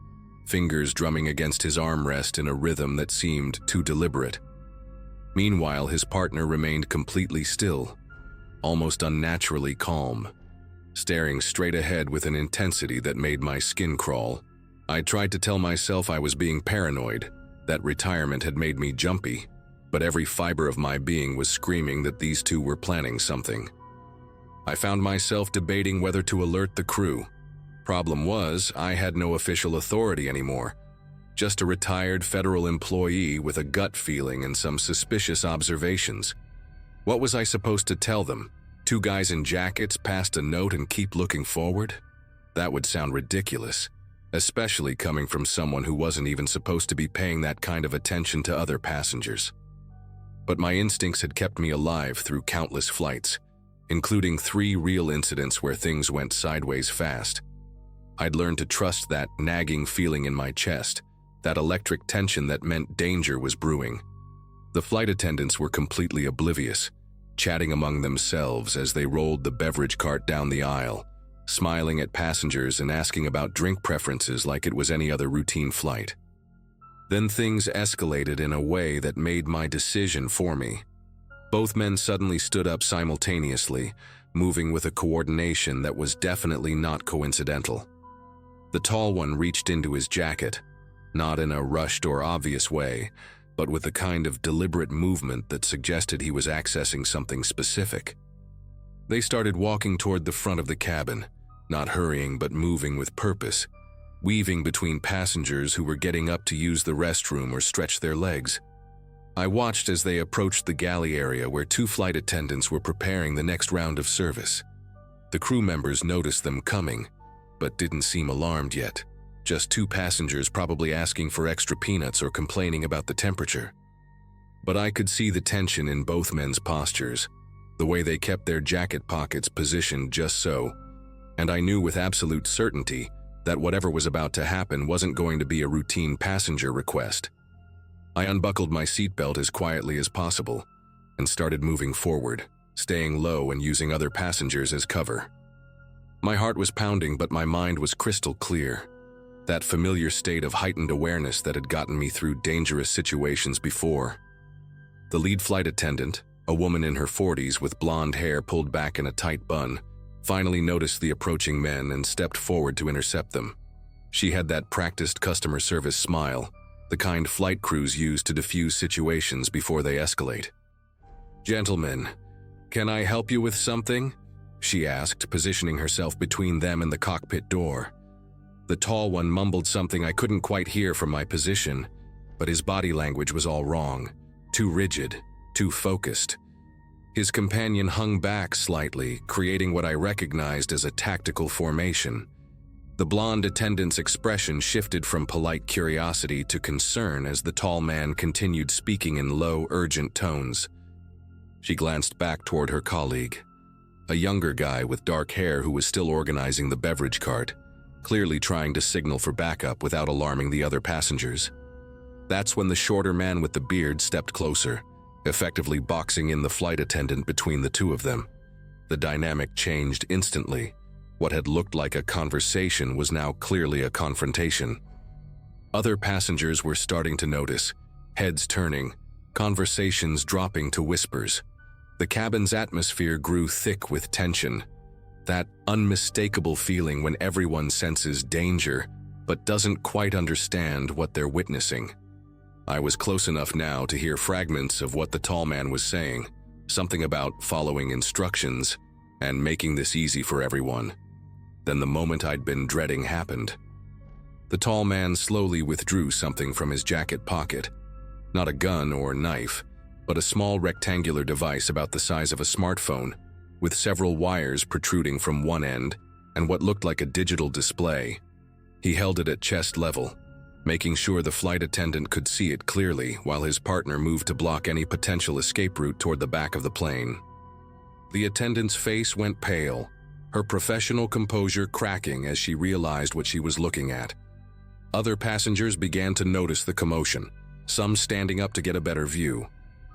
fingers drumming against his armrest in a rhythm that seemed too deliberate. Meanwhile, his partner remained completely still, almost unnaturally calm, staring straight ahead with an intensity that made my skin crawl. I tried to tell myself I was being paranoid, that retirement had made me jumpy, but every fiber of my being was screaming that these two were planning something. I found myself debating whether to alert the crew. Problem was, I had no official authority anymore, just a retired federal employee with a gut feeling and some suspicious observations. What was I supposed to tell them? 2 guys in jackets passed a note and keep looking forward? That would sound ridiculous, especially coming from someone who wasn't even supposed to be paying that kind of attention to other passengers. But my instincts had kept me alive through countless flights, including 3 real incidents where things went sideways fast. I'd learned to trust that nagging feeling in my chest, that electric tension that meant danger was brewing. The flight attendants were completely oblivious, chatting among themselves as they rolled the beverage cart down the aisle, smiling at passengers and asking about drink preferences like it was any other routine flight. Then things escalated in a way that made my decision for me. Both men suddenly stood up simultaneously, moving with a coordination that was definitely not coincidental. The tall one reached into his jacket, not in a rushed or obvious way, but with a kind of deliberate movement that suggested he was accessing something specific. They started walking toward the front of the cabin, not hurrying but moving with purpose, weaving between passengers who were getting up to use the restroom or stretch their legs. I watched as they approached the galley area where 2 flight attendants were preparing the next round of service. The crew members noticed them coming, but didn't seem alarmed yet. Just 2 passengers probably asking for extra peanuts or complaining about the temperature. But I could see the tension in both men's postures, the way they kept their jacket pockets positioned just so, and I knew with absolute certainty that whatever was about to happen wasn't going to be a routine passenger request. I unbuckled my seatbelt as quietly as possible and started moving forward, staying low and using other passengers as cover. My heart was pounding, but my mind was crystal clear. That familiar state of heightened awareness that had gotten me through dangerous situations before. The lead flight attendant, a woman in her 40s with blonde hair pulled back in a tight bun, finally noticed the approaching men and stepped forward to intercept them. She had that practiced customer service smile, the kind flight crews use to defuse situations before they escalate. "Gentlemen, can I help you with something?" she asked, positioning herself between them and the cockpit door. The tall one mumbled something I couldn't quite hear from my position, but his body language was all wrong, too rigid, too focused. His companion hung back slightly, creating what I recognized as a tactical formation. The blonde attendant's expression shifted from polite curiosity to concern as the tall man continued speaking in low, urgent tones. She glanced back toward her colleague, a younger guy with dark hair who was still organizing the beverage cart, clearly trying to signal for backup without alarming the other passengers. That's when the shorter man with the beard stepped closer, effectively boxing in the flight attendant between the 2 of them. The dynamic changed instantly. What had looked like a conversation was now clearly a confrontation. Other passengers were starting to notice, heads turning, conversations dropping to whispers. The cabin's atmosphere grew thick with tension. That unmistakable feeling when everyone senses danger, but doesn't quite understand what they're witnessing. I was close enough now to hear fragments of what the tall man was saying, something about following instructions and making this easy for everyone. Then the moment I'd been dreading happened. The tall man slowly withdrew something from his jacket pocket. Not a gun or knife, but a small rectangular device about the size of a smartphone, with several wires protruding from one end and what looked like a digital display. He held it at chest level, making sure the flight attendant could see it clearly while his partner moved to block any potential escape route toward the back of the plane. The attendant's face went pale, her professional composure cracking as she realized what she was looking at. Other passengers began to notice the commotion, some standing up to get a better view,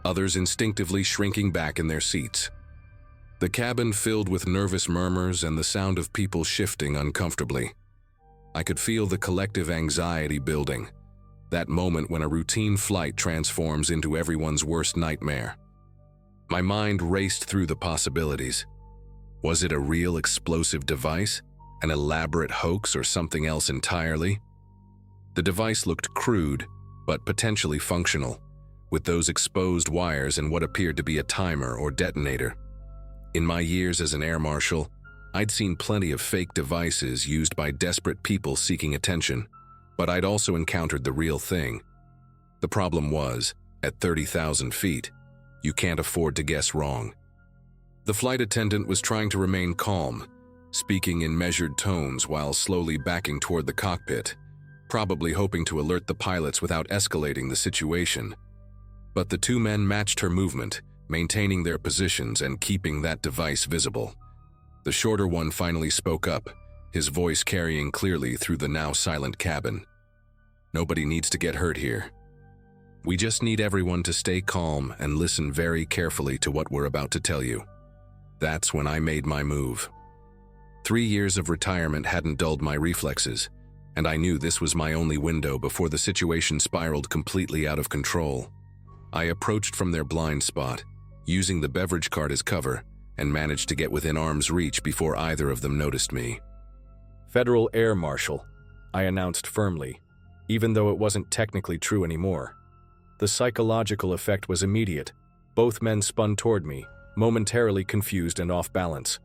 others instinctively shrinking back in their seats. The cabin filled with nervous murmurs and the sound of people shifting uncomfortably. I could feel the collective anxiety building, that moment when a routine flight transforms into everyone's worst nightmare. My mind raced through the possibilities. Was it a real explosive device, an elaborate hoax, or something else entirely? The device looked crude, but potentially functional, with those exposed wires and what appeared to be a timer or detonator. In my years as an air marshal, I'd seen plenty of fake devices used by desperate people seeking attention, but I'd also encountered the real thing. The problem was, at 30,000 feet, you can't afford to guess wrong. The flight attendant was trying to remain calm, speaking in measured tones while slowly backing toward the cockpit, probably hoping to alert the pilots without escalating the situation. But the two men matched her movement, maintaining their positions and keeping that device visible. The shorter one finally spoke up, his voice carrying clearly through the now silent cabin. "Nobody needs to get hurt here. We just need everyone to stay calm and listen very carefully to what we're about to tell you." That's when I made my move. 3 years of retirement hadn't dulled my reflexes, and I knew this was my only window before the situation spiraled completely out of control. I approached from their blind spot, using the beverage cart as cover, and managed to get within arm's reach before either of them noticed me. "Federal Air Marshal," I announced firmly, even though it wasn't technically true anymore. The psychological effect was immediate. Both men spun toward me, momentarily confused and off balance.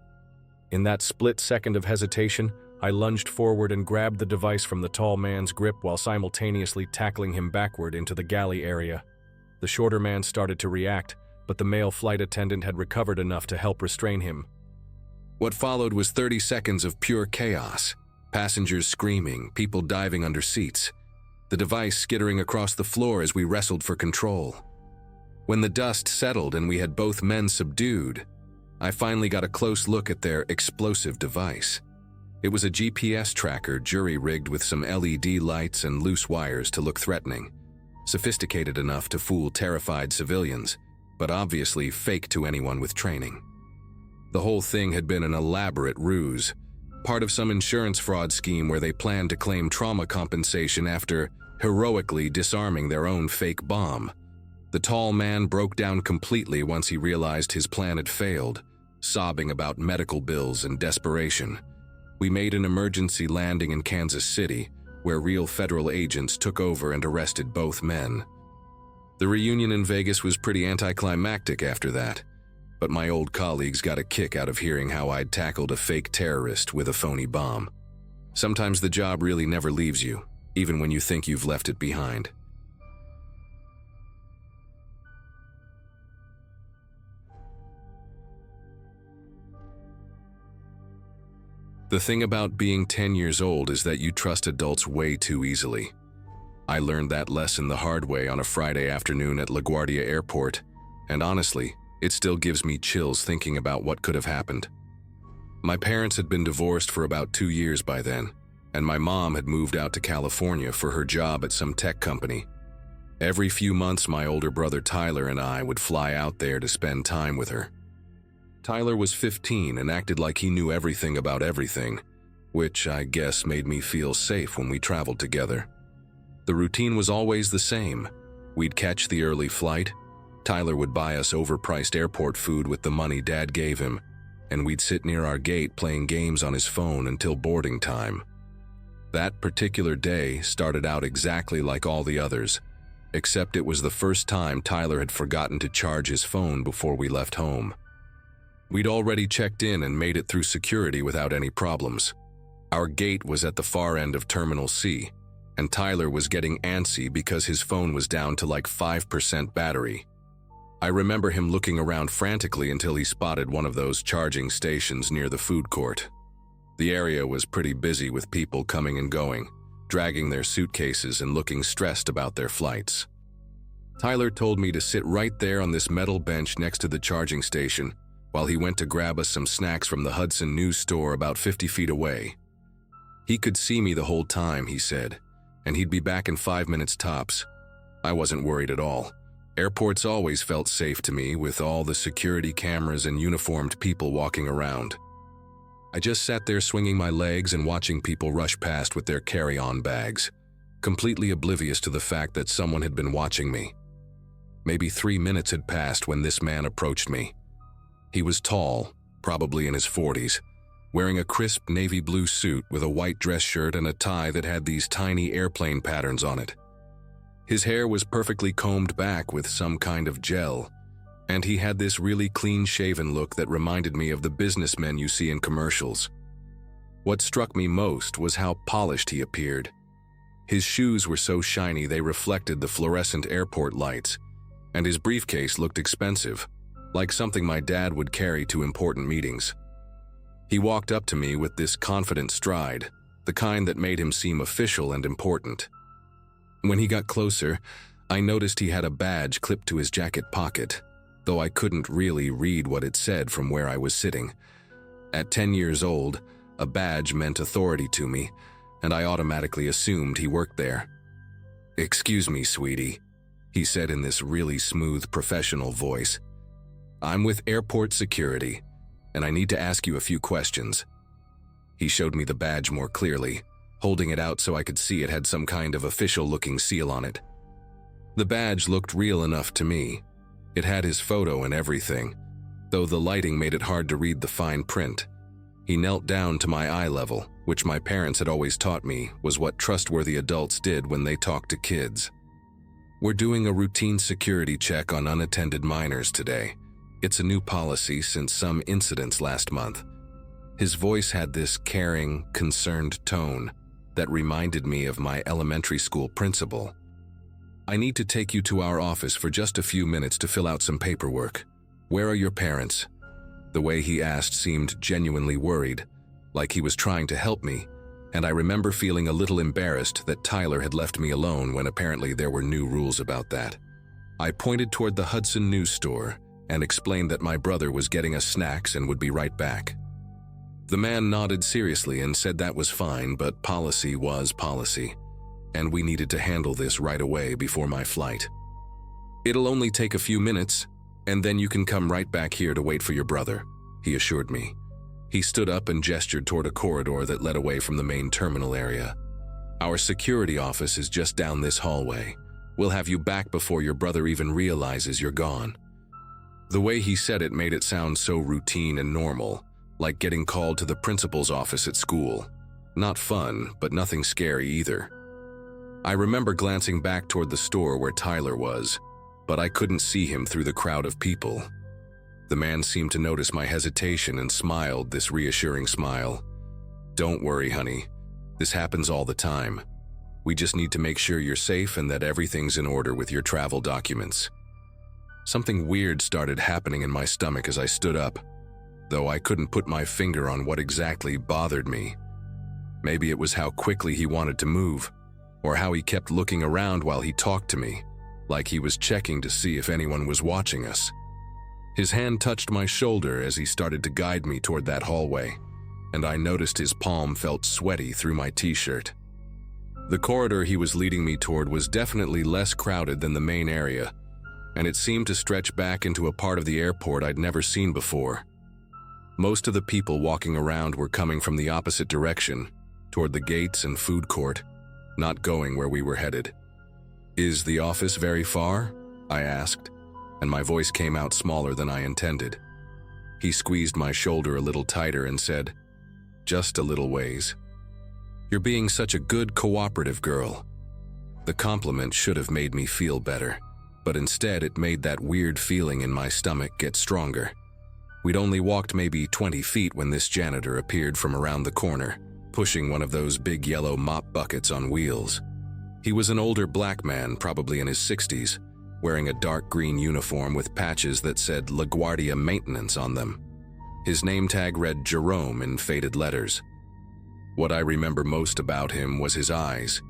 In that split second of hesitation, I lunged forward and grabbed the device from the tall man's grip while simultaneously tackling him backward into the galley area. The shorter man started to react, but the male flight attendant had recovered enough to help restrain him. What followed was 30 seconds of pure chaos. Passengers screaming, people diving under seats, the device skittering across the floor as we wrestled for control. When the dust settled and we had both men subdued, I finally got a close look at their explosive device. It was a GPS tracker jury-rigged with some LED lights and loose wires to look threatening, sophisticated enough to fool terrified civilians, but obviously fake to anyone with training. The whole thing had been an elaborate ruse, part of some insurance fraud scheme where they planned to claim trauma compensation after heroically disarming their own fake bomb. The tall man broke down completely once he realized his plan had failed, sobbing about medical bills and desperation. We made an emergency landing in Kansas City, where real federal agents took over and arrested both men. The reunion in Vegas was pretty anticlimactic after that, but my old colleagues got a kick out of hearing how I'd tackled a fake terrorist with a phony bomb. Sometimes the job really never leaves you, even when you think you've left it behind. The thing about being 10 years old is that you trust adults way too easily. I learned that lesson the hard way on a Friday afternoon at LaGuardia Airport, and honestly, it still gives me chills thinking about what could have happened. My parents had been divorced for about 2 years by then, and my mom had moved out to California for her job at some tech company. Every few months, my older brother Tyler and I would fly out there to spend time with her. Tyler was 15 and acted like he knew everything about everything, which I guess made me feel safe when we traveled together. The routine was always the same. We'd catch the early flight, Tyler would buy us overpriced airport food with the money Dad gave him, and we'd sit near our gate playing games on his phone until boarding time. That particular day started out exactly like all the others, except it was the first time Tyler had forgotten to charge his phone before we left home. We'd already checked in and made it through security without any problems. Our gate was at the far end of Terminal C, and Tyler was getting antsy because his phone was down to like 5% battery. I remember him looking around frantically until he spotted one of those charging stations near the food court. The area was pretty busy with people coming and going, dragging their suitcases and looking stressed about their flights. Tyler told me to sit right there on this metal bench next to the charging station while he went to grab us some snacks from the Hudson News store about 50 feet away. He could see me the whole time, he said, and he'd be back in 5 minutes tops. I wasn't worried at all. Airports always felt safe to me with all the security cameras and uniformed people walking around. I just sat there swinging my legs and watching people rush past with their carry-on bags, completely oblivious to the fact that someone had been watching me. Maybe 3 minutes had passed when this man approached me. He was tall, probably in his 40s, wearing a crisp navy blue suit with a white dress shirt and a tie that had these tiny airplane patterns on it. His hair was perfectly combed back with some kind of gel, and he had this really clean-shaven look that reminded me of the businessmen you see in commercials. What struck me most was how polished he appeared. His shoes were so shiny they reflected the fluorescent airport lights, and his briefcase looked expensive, like something my dad would carry to important meetings. He walked up to me with this confident stride, the kind that made him seem official and important. When he got closer, I noticed he had a badge clipped to his jacket pocket, though I couldn't really read what it said from where I was sitting. At 10 years old, a badge meant authority to me, and I automatically assumed he worked there. "Excuse me, sweetie," he said in this really smooth, professional voice. "I'm with airport security, and I need to ask you a few questions." He showed me the badge more clearly, holding it out so I could see it had some kind of official-looking seal on it. The badge looked real enough to me. It had his photo and everything, though the lighting made it hard to read the fine print. He knelt down to my eye level, which my parents had always taught me was what trustworthy adults did when they talked to kids. "We're doing a routine security check on unattended minors today. It's a new policy since some incidents last month." His voice had this caring, concerned tone that reminded me of my elementary school principal. "I need to take you to our office for just a few minutes to fill out some paperwork. Where are your parents?" The way he asked seemed genuinely worried, like he was trying to help me, and I remember feeling a little embarrassed that Tyler had left me alone when apparently there were new rules about that. I pointed toward the Hudson News store and explained that my brother was getting us snacks and would be right back. The man nodded seriously and said that was fine, but policy was policy, and we needed to handle this right away before my flight. "It'll only take a few minutes, and then you can come right back here to wait for your brother," he assured me. He stood up and gestured toward a corridor that led away from the main terminal area. "Our security office is just down this hallway. We'll have you back before your brother even realizes you're gone." The way he said it made it sound so routine and normal, like getting called to the principal's office at school. Not fun, but nothing scary either. I remember glancing back toward the store where Tyler was, but I couldn't see him through the crowd of people. The man seemed to notice my hesitation and smiled this reassuring smile. "Don't worry, honey. This happens all the time. We just need to make sure you're safe and that everything's in order with your travel documents." Something weird started happening in my stomach as I stood up, though I couldn't put my finger on what exactly bothered me. Maybe it was how quickly he wanted to move, or how he kept looking around while he talked to me, like he was checking to see if anyone was watching us. His hand touched my shoulder as he started to guide me toward that hallway, and I noticed his palm felt sweaty through my t-shirt. The corridor he was leading me toward was definitely less crowded than the main area, and it seemed to stretch back into a part of the airport I'd never seen before. Most of the people walking around were coming from the opposite direction, toward the gates and food court, not going where we were headed. "Is the office very far?" I asked, and my voice came out smaller than I intended. He squeezed my shoulder a little tighter and said, "Just a little ways." "You're being such a good, cooperative girl." The compliment should have made me feel better, but instead it made that weird feeling in my stomach get stronger. We'd only walked maybe 20 feet when this janitor appeared from around the corner, pushing one of those big yellow mop buckets on wheels. He was an older black man, probably in his 60s, wearing a dark green uniform with patches that said LaGuardia Maintenance on them. His name tag read Jerome in faded letters, What I remember most about him was his eyes.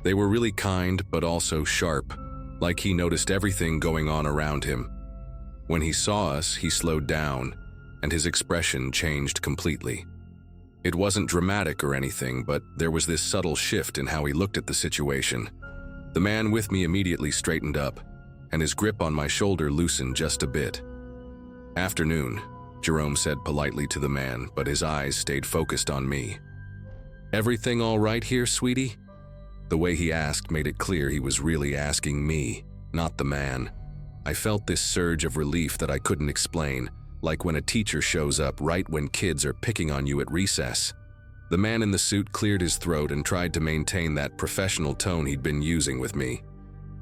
They were really kind, but also sharp, like he noticed everything going on around him. When he saw us, he slowed down, and his expression changed completely. It wasn't dramatic or anything, but there was this subtle shift in how he looked at the situation. The man with me immediately straightened up, and his grip on my shoulder loosened just a bit. "Afternoon," Jerome said politely to the man, but his eyes stayed focused on me. "Everything all right here, sweetie?" The way he asked made it clear he was really asking me, not the man. I felt this surge of relief that I couldn't explain, like when a teacher shows up right when kids are picking on you at recess. The man in the suit cleared his throat and tried to maintain that professional tone he'd been using with me.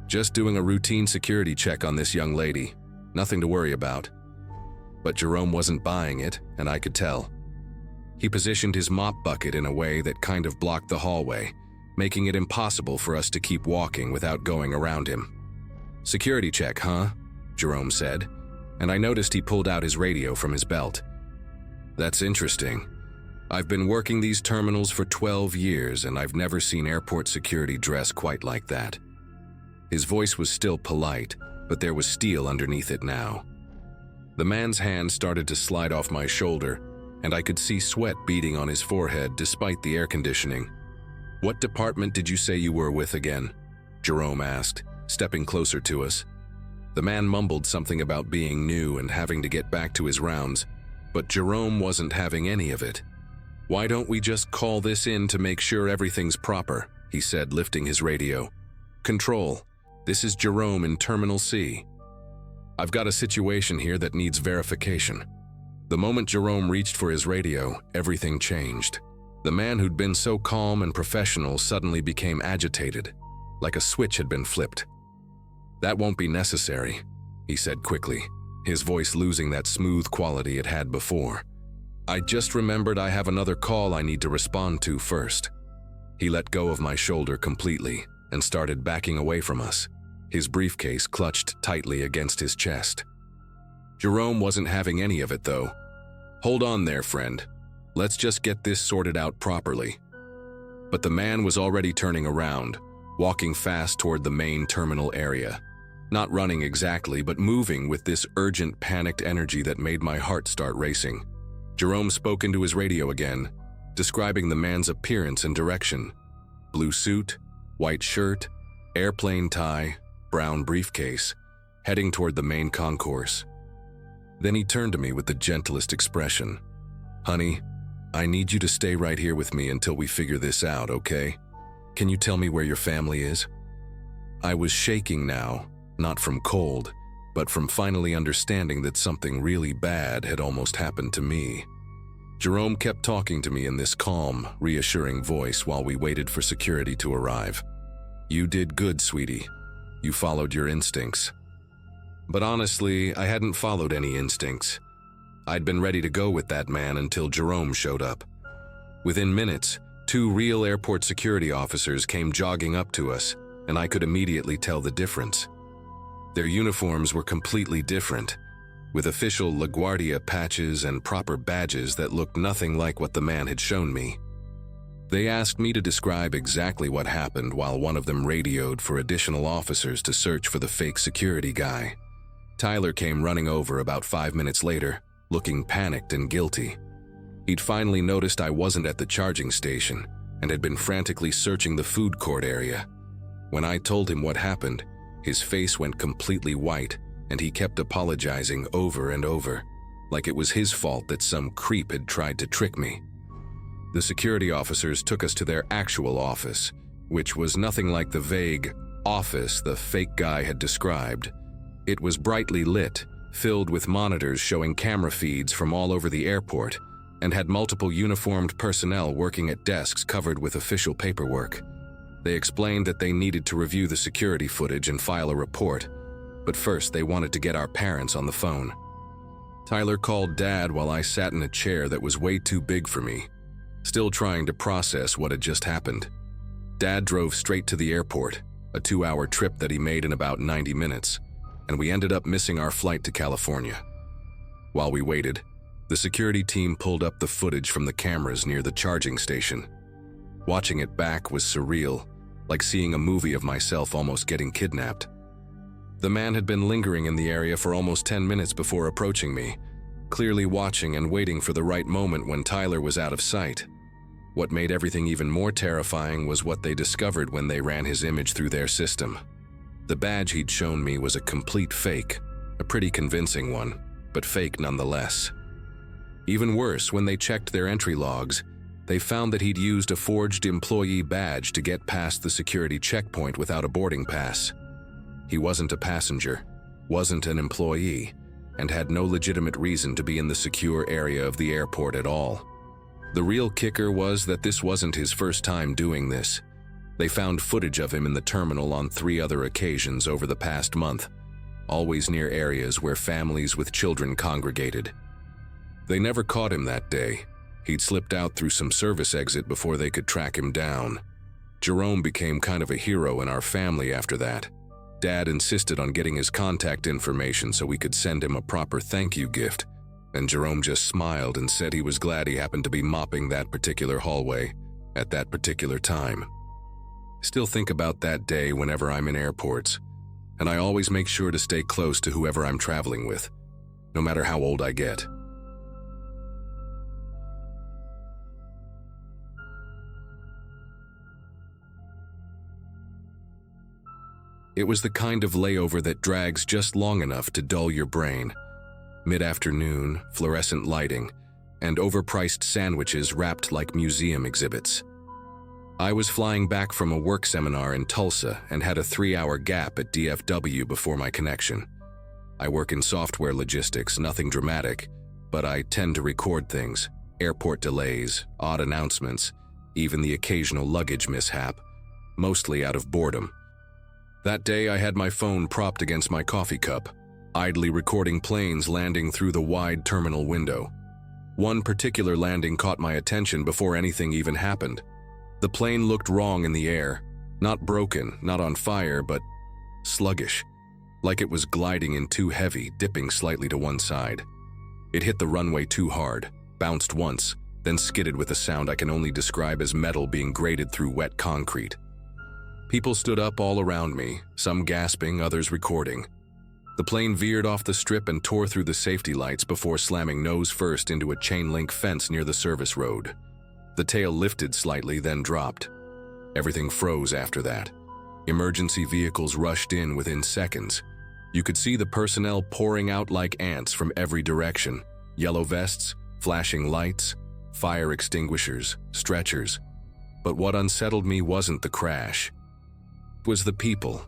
"Just doing a routine security check on this young lady. Nothing to worry about." But Jerome wasn't buying it, and I could tell. He positioned his mop bucket in a way that kind of blocked the hallway, making it impossible for us to keep walking without going around him. "Security check, huh?" Jerome said, and I noticed he pulled out his radio from his belt. "That's interesting. I've been working these terminals for 12 years, and I've never seen airport security dress quite like that." His voice was still polite, but there was steel underneath it now. The man's hand started to slide off my shoulder, and I could see sweat beading on his forehead despite the air conditioning. "What department did you say you were with again?" Jerome asked, stepping closer to us. The man mumbled something about being new and having to get back to his rounds, but Jerome wasn't having any of it. "Why don't we just call this in to make sure everything's proper?" he said, lifting his radio. "Control, this is Jerome in Terminal C. I've got a situation here that needs verification." The moment Jerome reached for his radio, everything changed. The man who'd been so calm and professional suddenly became agitated, like a switch had been flipped. "That won't be necessary," he said quickly, his voice losing that smooth quality it had before. "I just remembered I have another call I need to respond to first." He let go of my shoulder completely and started backing away from us, his briefcase clutched tightly against his chest. Jerome wasn't having any of it, though. "Hold on there, friend. Let's just get this sorted out properly." But the man was already turning around, walking fast toward the main terminal area. Not running exactly, but moving with this urgent, panicked energy that made my heart start racing. Jerome spoke into his radio again, describing the man's appearance and direction. Blue suit, white shirt, airplane tie, brown briefcase, heading toward the main concourse. Then he turned to me with the gentlest expression. "Honey, I need you to stay right here with me until we figure this out, okay? Can you tell me where your family is?" I was shaking now, not from cold, but from finally understanding that something really bad had almost happened to me. Jerome kept talking to me in this calm, reassuring voice while we waited for security to arrive. "You did good, sweetie. You followed your instincts." But honestly, I hadn't followed any instincts. I'd been ready to go with that man until Jerome showed up. Within minutes, 2 real airport security officers came jogging up to us, and I could immediately tell the difference. Their uniforms were completely different, with official LaGuardia patches and proper badges that looked nothing like what the man had shown me. They asked me to describe exactly what happened while one of them radioed for additional officers to search for the fake security guy. Tyler came running over about 5 minutes later, looking panicked and guilty. He'd finally noticed I wasn't at the charging station and had been frantically searching the food court area. When I told him what happened, his face went completely white and he kept apologizing over and over, like it was his fault that some creep had tried to trick me. The security officers took us to their actual office, which was nothing like the vague office the fake guy had described. It was brightly lit, filled with monitors showing camera feeds from all over the airport, and had multiple uniformed personnel working at desks covered with official paperwork. They explained that they needed to review the security footage and file a report, but first they wanted to get our parents on the phone. Tyler called Dad while I sat in a chair that was way too big for me, still trying to process what had just happened. Dad drove straight to the airport, a 2-hour trip that he made in about 90 minutes, and we ended up missing our flight to California. While we waited, the security team pulled up the footage from the cameras near the charging station, Watching it back was surreal, like seeing a movie of myself almost getting kidnapped. The man had been lingering in the area for almost 10 minutes before approaching me, clearly watching and waiting for the right moment when Tyler was out of sight. What made everything even more terrifying was what they discovered when they ran his image through their system. The badge he'd shown me was a complete fake, a pretty convincing one, but fake nonetheless. Even worse, when they checked their entry logs, they found that he'd used a forged employee badge to get past the security checkpoint without a boarding pass. He wasn't a passenger, wasn't an employee, and had no legitimate reason to be in the secure area of the airport at all. The real kicker was that this wasn't his first time doing this. They found footage of him in the terminal on 3 other occasions over the past month, always near areas where families with children congregated. They never caught him that day. He'd slipped out through some service exit before they could track him down. Jerome became kind of a hero in our family after that. Dad insisted on getting his contact information so we could send him a proper thank you gift, and Jerome just smiled and said he was glad he happened to be mopping that particular hallway at that particular time. Still think about that day whenever I'm in airports, and I always make sure to stay close to whoever I'm traveling with, no matter how old I get. It was the kind of layover that drags just long enough to dull your brain. Mid-afternoon, fluorescent lighting, and overpriced sandwiches wrapped like museum exhibits. I was flying back from a work seminar in Tulsa and had a 3-hour gap at DFW before my connection. I work in software logistics, nothing dramatic, but I tend to record things, airport delays, odd announcements, even the occasional luggage mishap, mostly out of boredom. That day I had my phone propped against my coffee cup, idly recording planes landing through the wide terminal window. One particular landing caught my attention before anything even happened. The plane looked wrong in the air, not broken, not on fire, but sluggish, like it was gliding in too heavy, dipping slightly to one side. It hit the runway too hard, bounced once, then skidded with a sound I can only describe as metal being grated through wet concrete. People stood up all around me, some gasping, others recording. The plane veered off the strip and tore through the safety lights before slamming nose first into a chain-link fence near the service road. The tail lifted slightly, then dropped. Everything froze after that. Emergency vehicles rushed in within seconds. You could see the personnel pouring out like ants from every direction. Yellow vests, flashing lights, fire extinguishers, stretchers. But what unsettled me wasn't the crash. It was the people.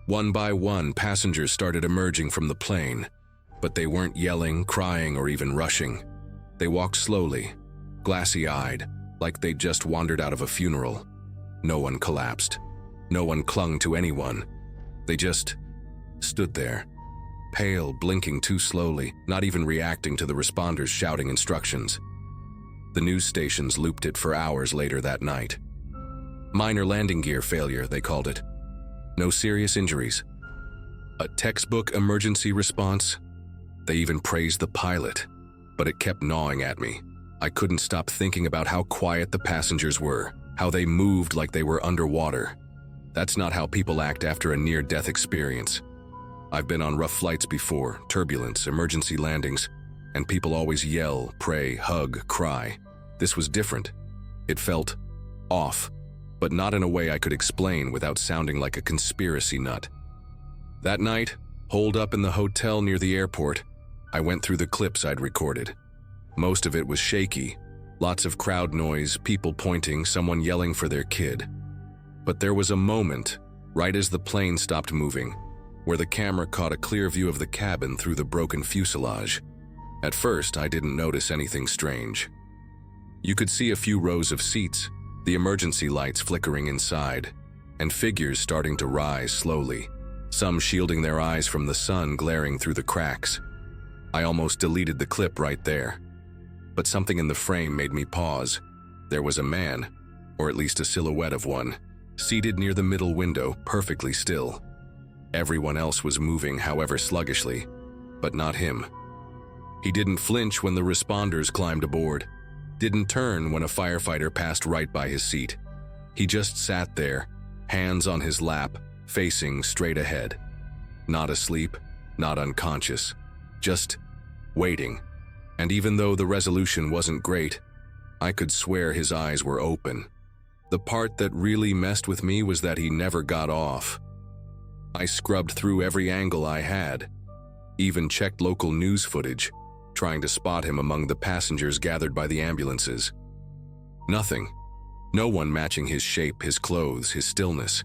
One by one, passengers started emerging from the plane, but they weren't yelling, crying, or even rushing. They walked slowly, glassy-eyed, like they'd just wandered out of a funeral. No one collapsed. No one clung to anyone. They just stood there, pale, blinking too slowly, not even reacting to the responders shouting instructions. The news stations looped it for hours later that night. Minor landing gear failure, they called it. No serious injuries. A textbook emergency response. They even praised the pilot, but it kept gnawing at me. I couldn't stop thinking about how quiet the passengers were, how they moved like they were underwater. That's not how people act after a near-death experience. I've been on rough flights before, turbulence, emergency landings, and people always yell, pray, hug, cry. This was different. It felt off, but not in a way I could explain without sounding like a conspiracy nut. That night, holed up in the hotel near the airport, I went through the clips I'd recorded. Most of it was shaky, lots of crowd noise, people pointing, someone yelling for their kid. But there was a moment, right as the plane stopped moving, where the camera caught a clear view of the cabin through the broken fuselage. At first, I didn't notice anything strange. You could see a few rows of seats, the emergency lights flickering inside, and figures starting to rise slowly, some shielding their eyes from the sun glaring through the cracks. I almost deleted the clip right there. But something in the frame made me pause. There was a man, or at least a silhouette of one, seated near the middle window, perfectly still. Everyone else was moving, however sluggishly, but not him. He didn't flinch when the responders climbed aboard, didn't turn when a firefighter passed right by his seat, He just sat there, hands on his lap, facing straight ahead. Not asleep, not unconscious, just waiting. And even though the resolution wasn't great, I could swear his eyes were open. The part that really messed with me was that he never got off. I scrubbed through every angle I had, even checked local news footage, trying to spot him among the passengers gathered by the ambulances. Nothing. No one matching his shape, his clothes, his stillness.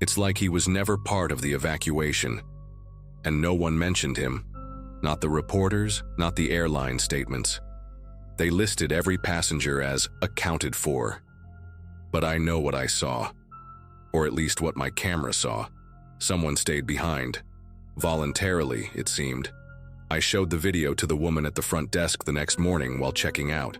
It's like he was never part of the evacuation. And no one mentioned him. Not the reporters, not the airline statements. They listed every passenger as accounted for. But I know what I saw. Or at least what my camera saw. Someone stayed behind. Voluntarily, it seemed. I showed the video to the woman at the front desk the next morning while checking out.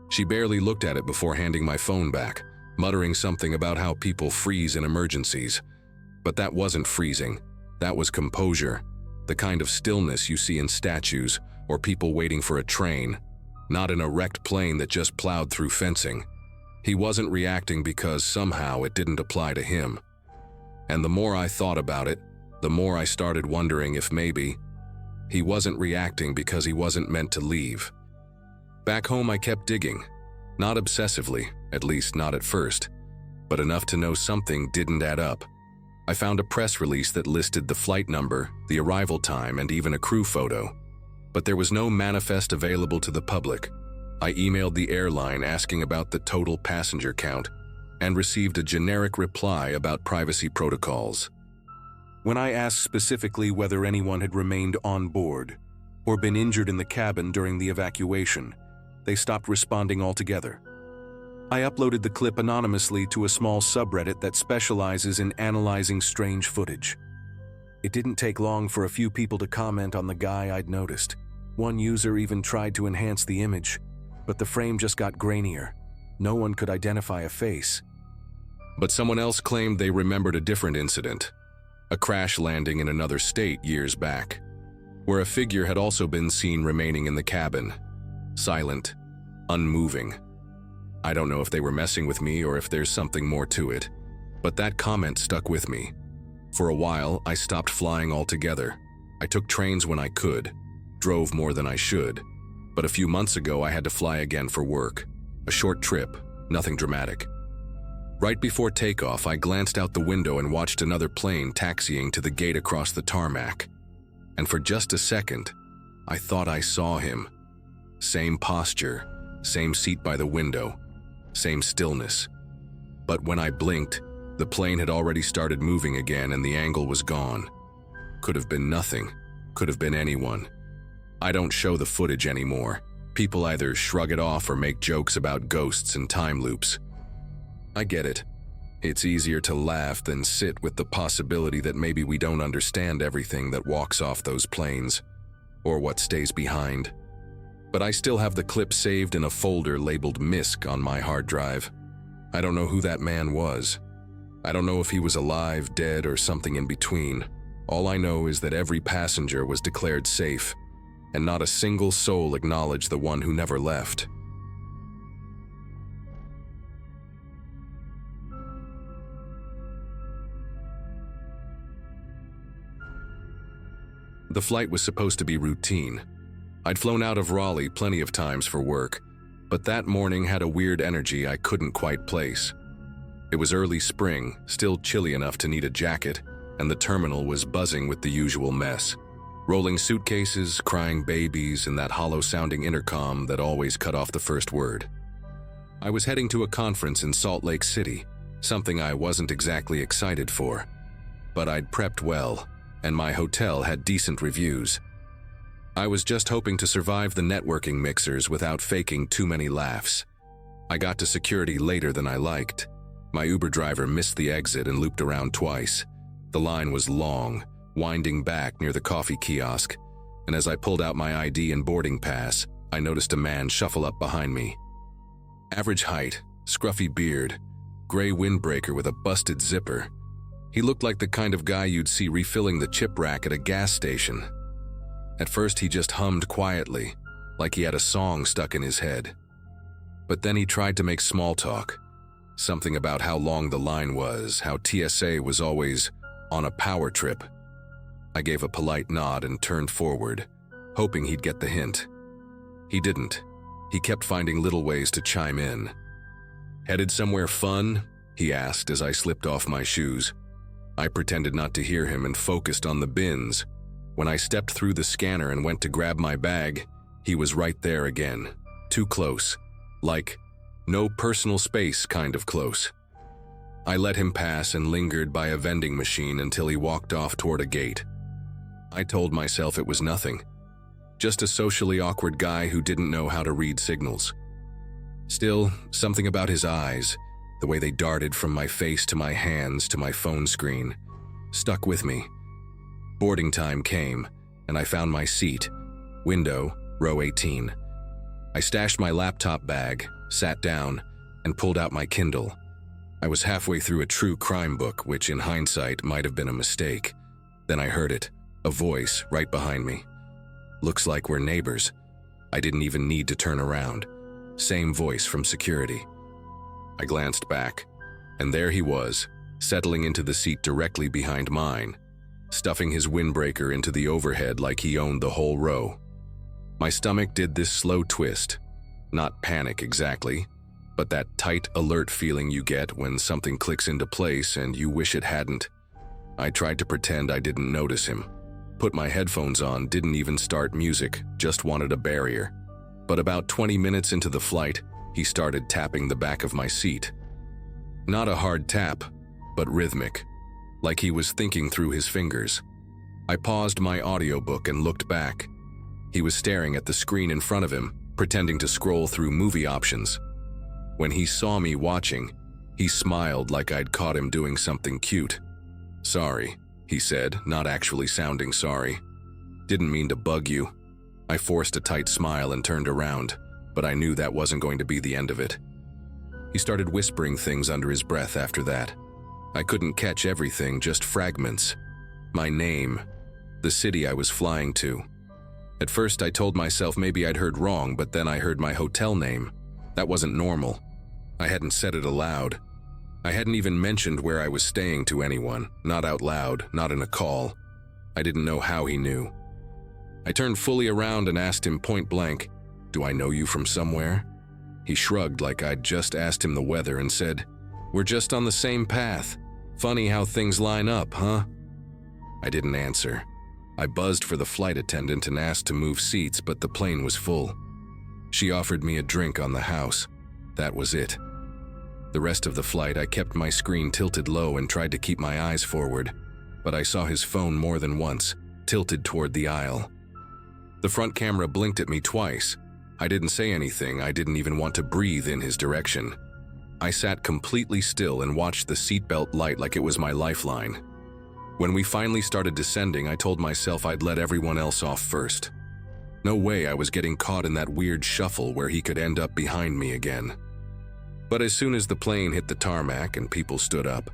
She barely looked at it before handing my phone back, muttering something about how people freeze in emergencies. But that wasn't freezing. That was composure. The kind of stillness you see in statues or people waiting for a train, not an erect plane that just plowed through fencing. He wasn't reacting because somehow it didn't apply to him. And the more I thought about it, the more I started wondering if maybe he wasn't reacting because he wasn't meant to leave. Back home I kept digging, not obsessively, at least not at first, but enough to know something didn't add up. I found a press release that listed the flight number, the arrival time, and even a crew photo. But there was no manifest available to the public. I emailed the airline asking about the total passenger count and received a generic reply about privacy protocols. When I asked specifically whether anyone had remained on board or been injured in the cabin during the evacuation, they stopped responding altogether. I uploaded the clip anonymously to a small subreddit that specializes in analyzing strange footage. It didn't take long for a few people to comment on the guy I'd noticed. One user even tried to enhance the image, but the frame just got grainier. No one could identify a face. But someone else claimed they remembered a different incident, a crash landing in another state years back, where a figure had also been seen remaining in the cabin, silent, unmoving. I don't know if they were messing with me or if there's something more to it, but that comment stuck with me. For a while, I stopped flying altogether. I took trains when I could, drove more than I should, but a few months ago I had to fly again for work. A short trip, nothing dramatic. Right before takeoff, I glanced out the window and watched another plane taxiing to the gate across the tarmac. And for just a second, I thought I saw him. Same posture, same seat by the window, same stillness. But when I blinked, the plane had already started moving again and the angle was gone. Could have been nothing, could have been anyone. I don't show the footage anymore. People either shrug it off or make jokes about ghosts and time loops. I get it. It's easier to laugh than sit with the possibility that maybe we don't understand everything that walks off those planes, or what stays behind. But I still have the clip saved in a folder labeled MISC on my hard drive. I don't know who that man was. I don't know if he was alive, dead, or something in between. All I know is that every passenger was declared safe, and not a single soul acknowledged the one who never left. The flight was supposed to be routine. I'd flown out of Raleigh plenty of times for work, but that morning had a weird energy I couldn't quite place. It was early spring, still chilly enough to need a jacket, and the terminal was buzzing with the usual mess. Rolling suitcases, crying babies, and that hollow-sounding intercom that always cut off the first word. I was heading to a conference in Salt Lake City, something I wasn't exactly excited for. But I'd prepped well, and my hotel had decent reviews. I was just hoping to survive the networking mixers without faking too many laughs. I got to security later than I liked. My Uber driver missed the exit and looped around twice. The line was long, winding back near the coffee kiosk, and as I pulled out my ID and boarding pass, I noticed a man shuffle up behind me. Average height, scruffy beard, gray windbreaker with a busted zipper. He looked like the kind of guy you'd see refilling the chip rack at a gas station. At first he just hummed quietly, like he had a song stuck in his head. But then he tried to make small talk, Something about how long the line was, how TSA was always on a power trip. I gave a polite nod and turned forward, hoping he'd get the hint. He didn't. He kept finding little ways to chime in. "Headed somewhere fun?" he asked as I slipped off my shoes. I pretended not to hear him and focused on the bins. When I stepped through the scanner and went to grab my bag, he was right there again. Too close. Like, no personal space kind of close. I let him pass and lingered by a vending machine until he walked off toward a gate. I told myself it was nothing. Just a socially awkward guy who didn't know how to read signals. Still, something about his eyes, the way they darted from my face to my hands to my phone screen, stuck with me. Boarding time came, and I found my seat, window, row 18. I stashed my laptop bag, sat down, and pulled out my Kindle. I was halfway through a true crime book, which in hindsight might have been a mistake. Then I heard it, a voice right behind me. "Looks like we're neighbors." I didn't even need to turn around. Same voice from security. I glanced back, and there he was, settling into the seat directly behind mine, stuffing his windbreaker into the overhead like he owned the whole row. My stomach did this slow twist. Not panic exactly, but that tight, alert feeling you get when something clicks into place and you wish it hadn't. I tried to pretend I didn't notice him. Put my headphones on, didn't even start music, just wanted a barrier. But about 20 minutes into the flight, he started tapping the back of my seat. Not a hard tap, but rhythmic, like he was thinking through his fingers. I paused my audiobook and looked back. He was staring at the screen in front of him, pretending to scroll through movie options. When he saw me watching, he smiled like I'd caught him doing something cute. "Sorry," he said, not actually sounding sorry. "Didn't mean to bug you." I forced a tight smile and turned around, but I knew that wasn't going to be the end of it. He started whispering things under his breath after that. I couldn't catch everything, just fragments. My name, the city I was flying to. At first I told myself maybe I'd heard wrong, but then I heard my hotel name. That wasn't normal. I hadn't said it aloud. I hadn't even mentioned where I was staying to anyone, not out loud, not in a call. I didn't know how he knew. I turned fully around and asked him point blank, "Do I know you from somewhere?" He shrugged like I'd just asked him the weather and said, "We're just on the same path. Funny how things line up, huh?" I didn't answer. I buzzed for the flight attendant and asked to move seats, but the plane was full. She offered me a drink on the house. That was it. The rest of the flight, I kept my screen tilted low and tried to keep my eyes forward, but I saw his phone more than once, tilted toward the aisle. The front camera blinked at me twice. I didn't say anything. I didn't even want to breathe in his direction. I sat completely still and watched the seatbelt light like it was my lifeline. When we finally started descending, I told myself I'd let everyone else off first. No way I was getting caught in that weird shuffle where he could end up behind me again. But as soon as the plane hit the tarmac and people stood up,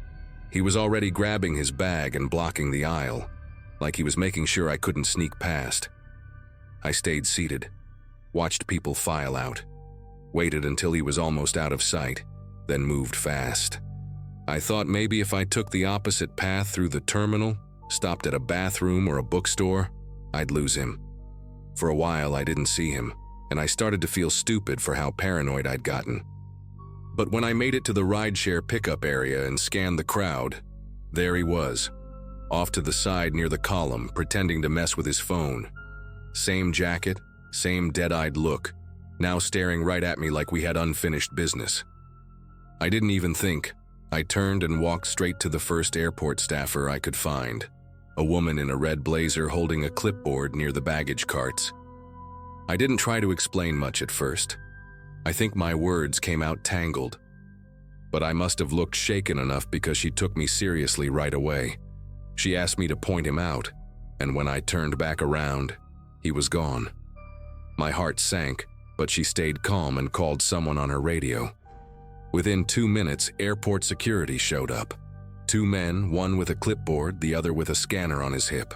he was already grabbing his bag and blocking the aisle, like he was making sure I couldn't sneak past. I stayed seated, watched people file out, waited until he was almost out of sight, then moved fast. I thought maybe if I took the opposite path through the terminal, stopped at a bathroom or a bookstore, I'd lose him. For a while I didn't see him, and I started to feel stupid for how paranoid I'd gotten. But when I made it to the rideshare pickup area and scanned the crowd, there he was, off to the side near the column, pretending to mess with his phone. Same jacket, same dead-eyed look, now staring right at me like we had unfinished business. I didn't even think. I turned and walked straight to the first airport staffer I could find, a woman in a red blazer holding a clipboard near the baggage carts. I didn't try to explain much at first. I think my words came out tangled. But I must have looked shaken enough because she took me seriously right away. She asked me to point him out, and when I turned back around, he was gone. My heart sank, but she stayed calm and called someone on her radio. Within 2 minutes, airport security showed up. 2 men, one with a clipboard, the other with a scanner on his hip.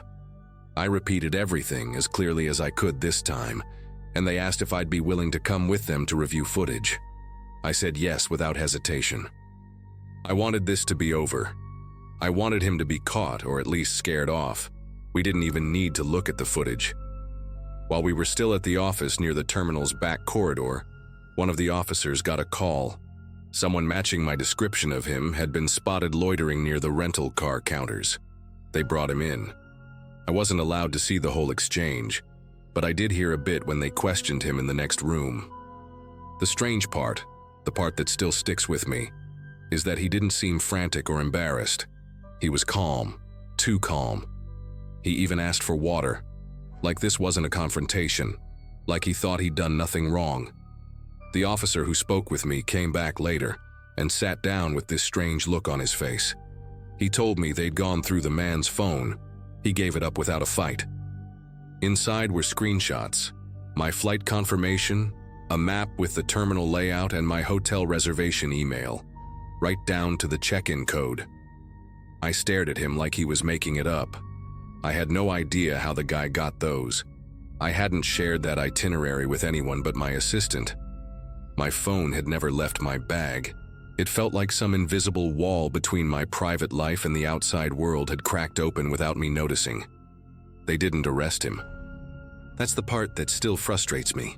I repeated everything as clearly as I could this time, and they asked if I'd be willing to come with them to review footage. I said yes without hesitation. I wanted this to be over. I wanted him to be caught or at least scared off. We didn't even need to look at the footage. While we were still at the office near the terminal's back corridor, one of the officers got a call. Someone matching my description of him had been spotted loitering near the rental car counters. They brought him in. I wasn't allowed to see the whole exchange, but I did hear a bit when they questioned him in the next room. The strange part, the part that still sticks with me, is that he didn't seem frantic or embarrassed. He was calm, too calm. He even asked for water, like this wasn't a confrontation, like he thought he'd done nothing wrong. The officer who spoke with me came back later and sat down with this strange look on his face. He told me they'd gone through the man's phone. He gave it up without a fight. Inside were screenshots, my flight confirmation, a map with the terminal layout, and my hotel reservation email, right down to the check-in code. I stared at him like he was making it up. I had no idea how the guy got those. I hadn't shared that itinerary with anyone but my assistant. My phone had never left my bag. It felt like some invisible wall between my private life and the outside world had cracked open without me noticing. They didn't arrest him. That's the part that still frustrates me.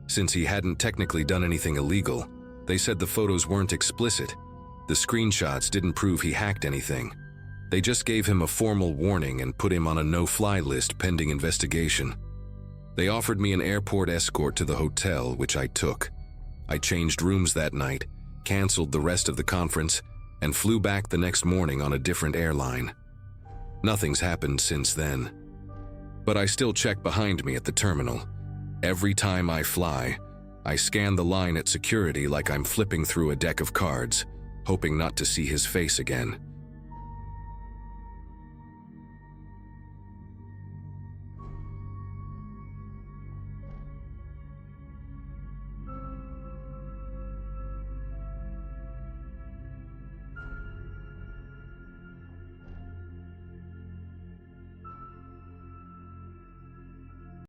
Since he hadn't technically done anything illegal, they said the photos weren't explicit. The screenshots didn't prove he hacked anything. They just gave him a formal warning and put him on a no-fly list pending investigation. They offered me an airport escort to the hotel, which I took. I changed rooms that night, canceled the rest of the conference, and flew back the next morning on a different airline. Nothing's happened since then. But I still check behind me at the terminal. Every time I fly, I scan the line at security like I'm flipping through a deck of cards, hoping not to see his face again.